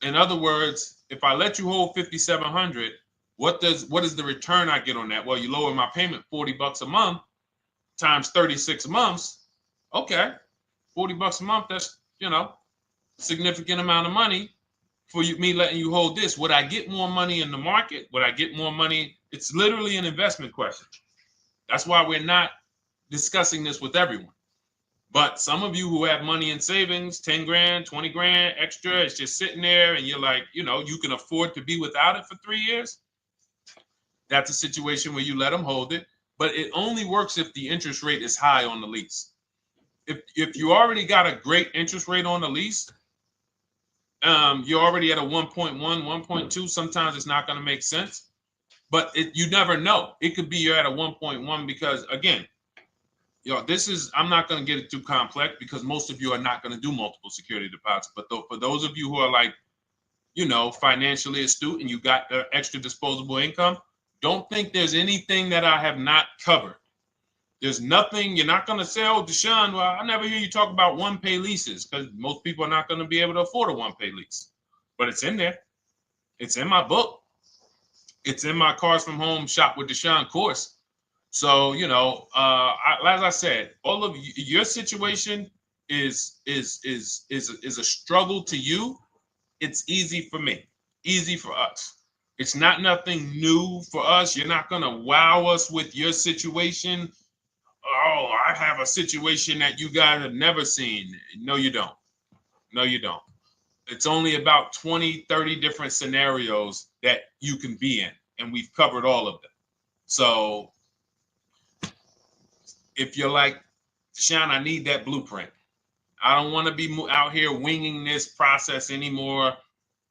In other words, if I let you hold $5,700, what is the return I get on that? Well, you lower my payment $40 a month times 36 months. Okay, $40 a month. That's significant amount of money for me letting you hold this. Would I get more money in the market? Would I get more money? It's literally an investment question. That's why we're not discussing this with everyone. But some of you who have money in savings, 10 grand, 20 grand extra, it's just sitting there, and you're like, you can afford to be without it for 3 years. That's a situation where you let them hold it, but it only works if the interest rate is high on the lease. If you already got a great interest rate on the lease, you're already at a 1.1, 1.2. Sometimes it's not going to make sense, but you never know. It could be you're at a 1.1 because, again, I'm not going to get it too complex because most of you are not going to do multiple security deposits. But for those of you who are like, financially astute and you got extra disposable income, don't think there's anything that I have not covered. There's nothing. You're not going to say, oh, Deshone, well, I never hear you talk about one-pay leases, because most people are not going to be able to afford a one-pay lease. But it's in there. It's in my book. It's in my Cars from Home Shop with Deshone course. So, as I said, all of your situation is a struggle to you. It's easy for me, easy for us. It's nothing new for us. You're not going to wow us with your situation. Oh, I have a situation that you guys have never seen. No, you don't. No, you don't. It's only about 20, 30 different scenarios that you can be in, and we've covered all of them. So if you're like, Deshone, I need that blueprint. I don't want to be out here winging this process anymore,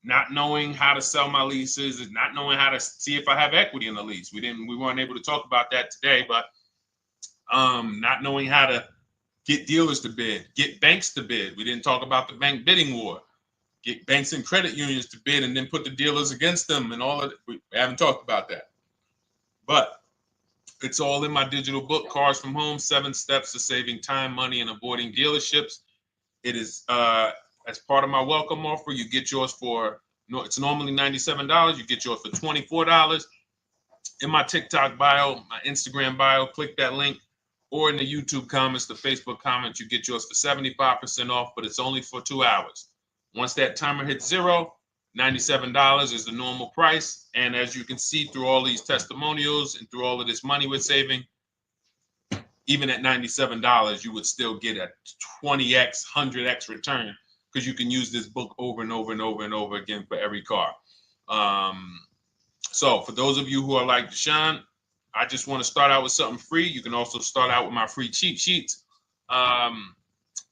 not knowing how to sell my leases and not knowing how to see if I have equity in the lease. We weren't able to talk about that today, but not knowing how to get dealers to bid, get banks to bid. We didn't talk about the bank bidding war. Get banks and credit unions to bid and then put the dealers against them and all of it. We haven't talked about that. But it's all in my digital book, Cars from Home, 7 Steps to Saving Time, Money, and Avoiding Dealerships. It is as part of my welcome offer. You get yours it's normally $97. You get yours for $24. In my TikTok bio, my Instagram bio, click that link, or in the YouTube comments, the Facebook comments, you get yours for 75% off, but it's only for 2 hours. Once that timer hits 0, $97 is the normal price. And as you can see through all these testimonials and through all of this money we're saving, even at $97, you would still get a 20x, 100x return, because you can use this book over and over and over and over again for every car. So for those of you who are like, Deshone, I just want to start out with something free. You can also start out with my free cheat sheets.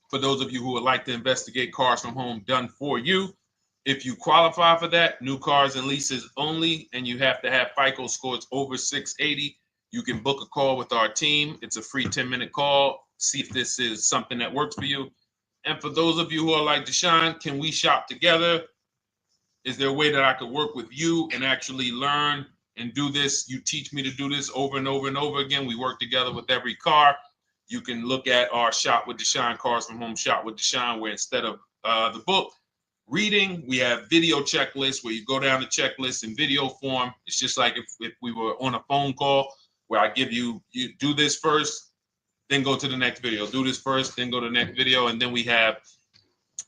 For those of you who would like to investigate Cars from Home done for you, if you qualify for that, new cars and leases only, and you have to have FICO scores over 680, you can book a call with our team. It's a free 10-minute call. See if this is something that works for you. And for those of you who are like, Deshone, can we shop together? Is there a way that I could work with you and actually learn and do this? You teach me to do this over and over and over again. We work together with every car. You can look at our Shop with Deshone, Cars from Home Shop with Deshone, where instead of the book reading, we have video checklists where you go down the checklist in video form. It's just like if we were on a phone call, where I give you do this first, then go to the next video. Do this first, then go to the next video. And then we have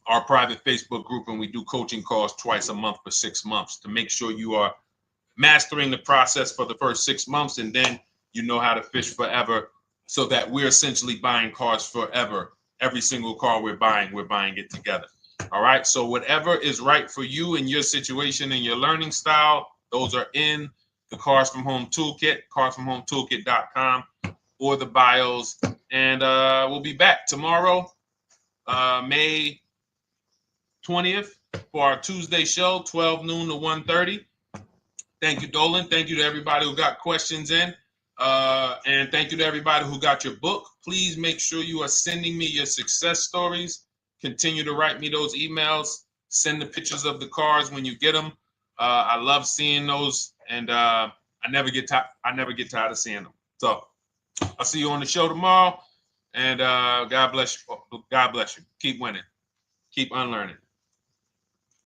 our private Facebook group, and we do coaching calls twice a month for 6 months to make sure you are mastering the process for the first 6 months, and then you know how to fish forever so that we're essentially buying cars forever. Every single car we're buying it together. All right. So whatever is right for you and your situation and your learning style, those are in the Cars from Home Toolkit, carsfromhometoolkit.com, or the bios. And we'll be back tomorrow, May 20th, for our Tuesday show, 12 noon to 1:30. Thank you, Dolan. Thank you to everybody who got questions in. And thank you to everybody who got your book. Please make sure you are sending me your success stories. Continue to write me those emails. Send the pictures of the cars when you get them. I love seeing those, and I never get tired of seeing them. So I'll see you on the show tomorrow. And God bless you. God bless you. Keep winning. Keep unlearning.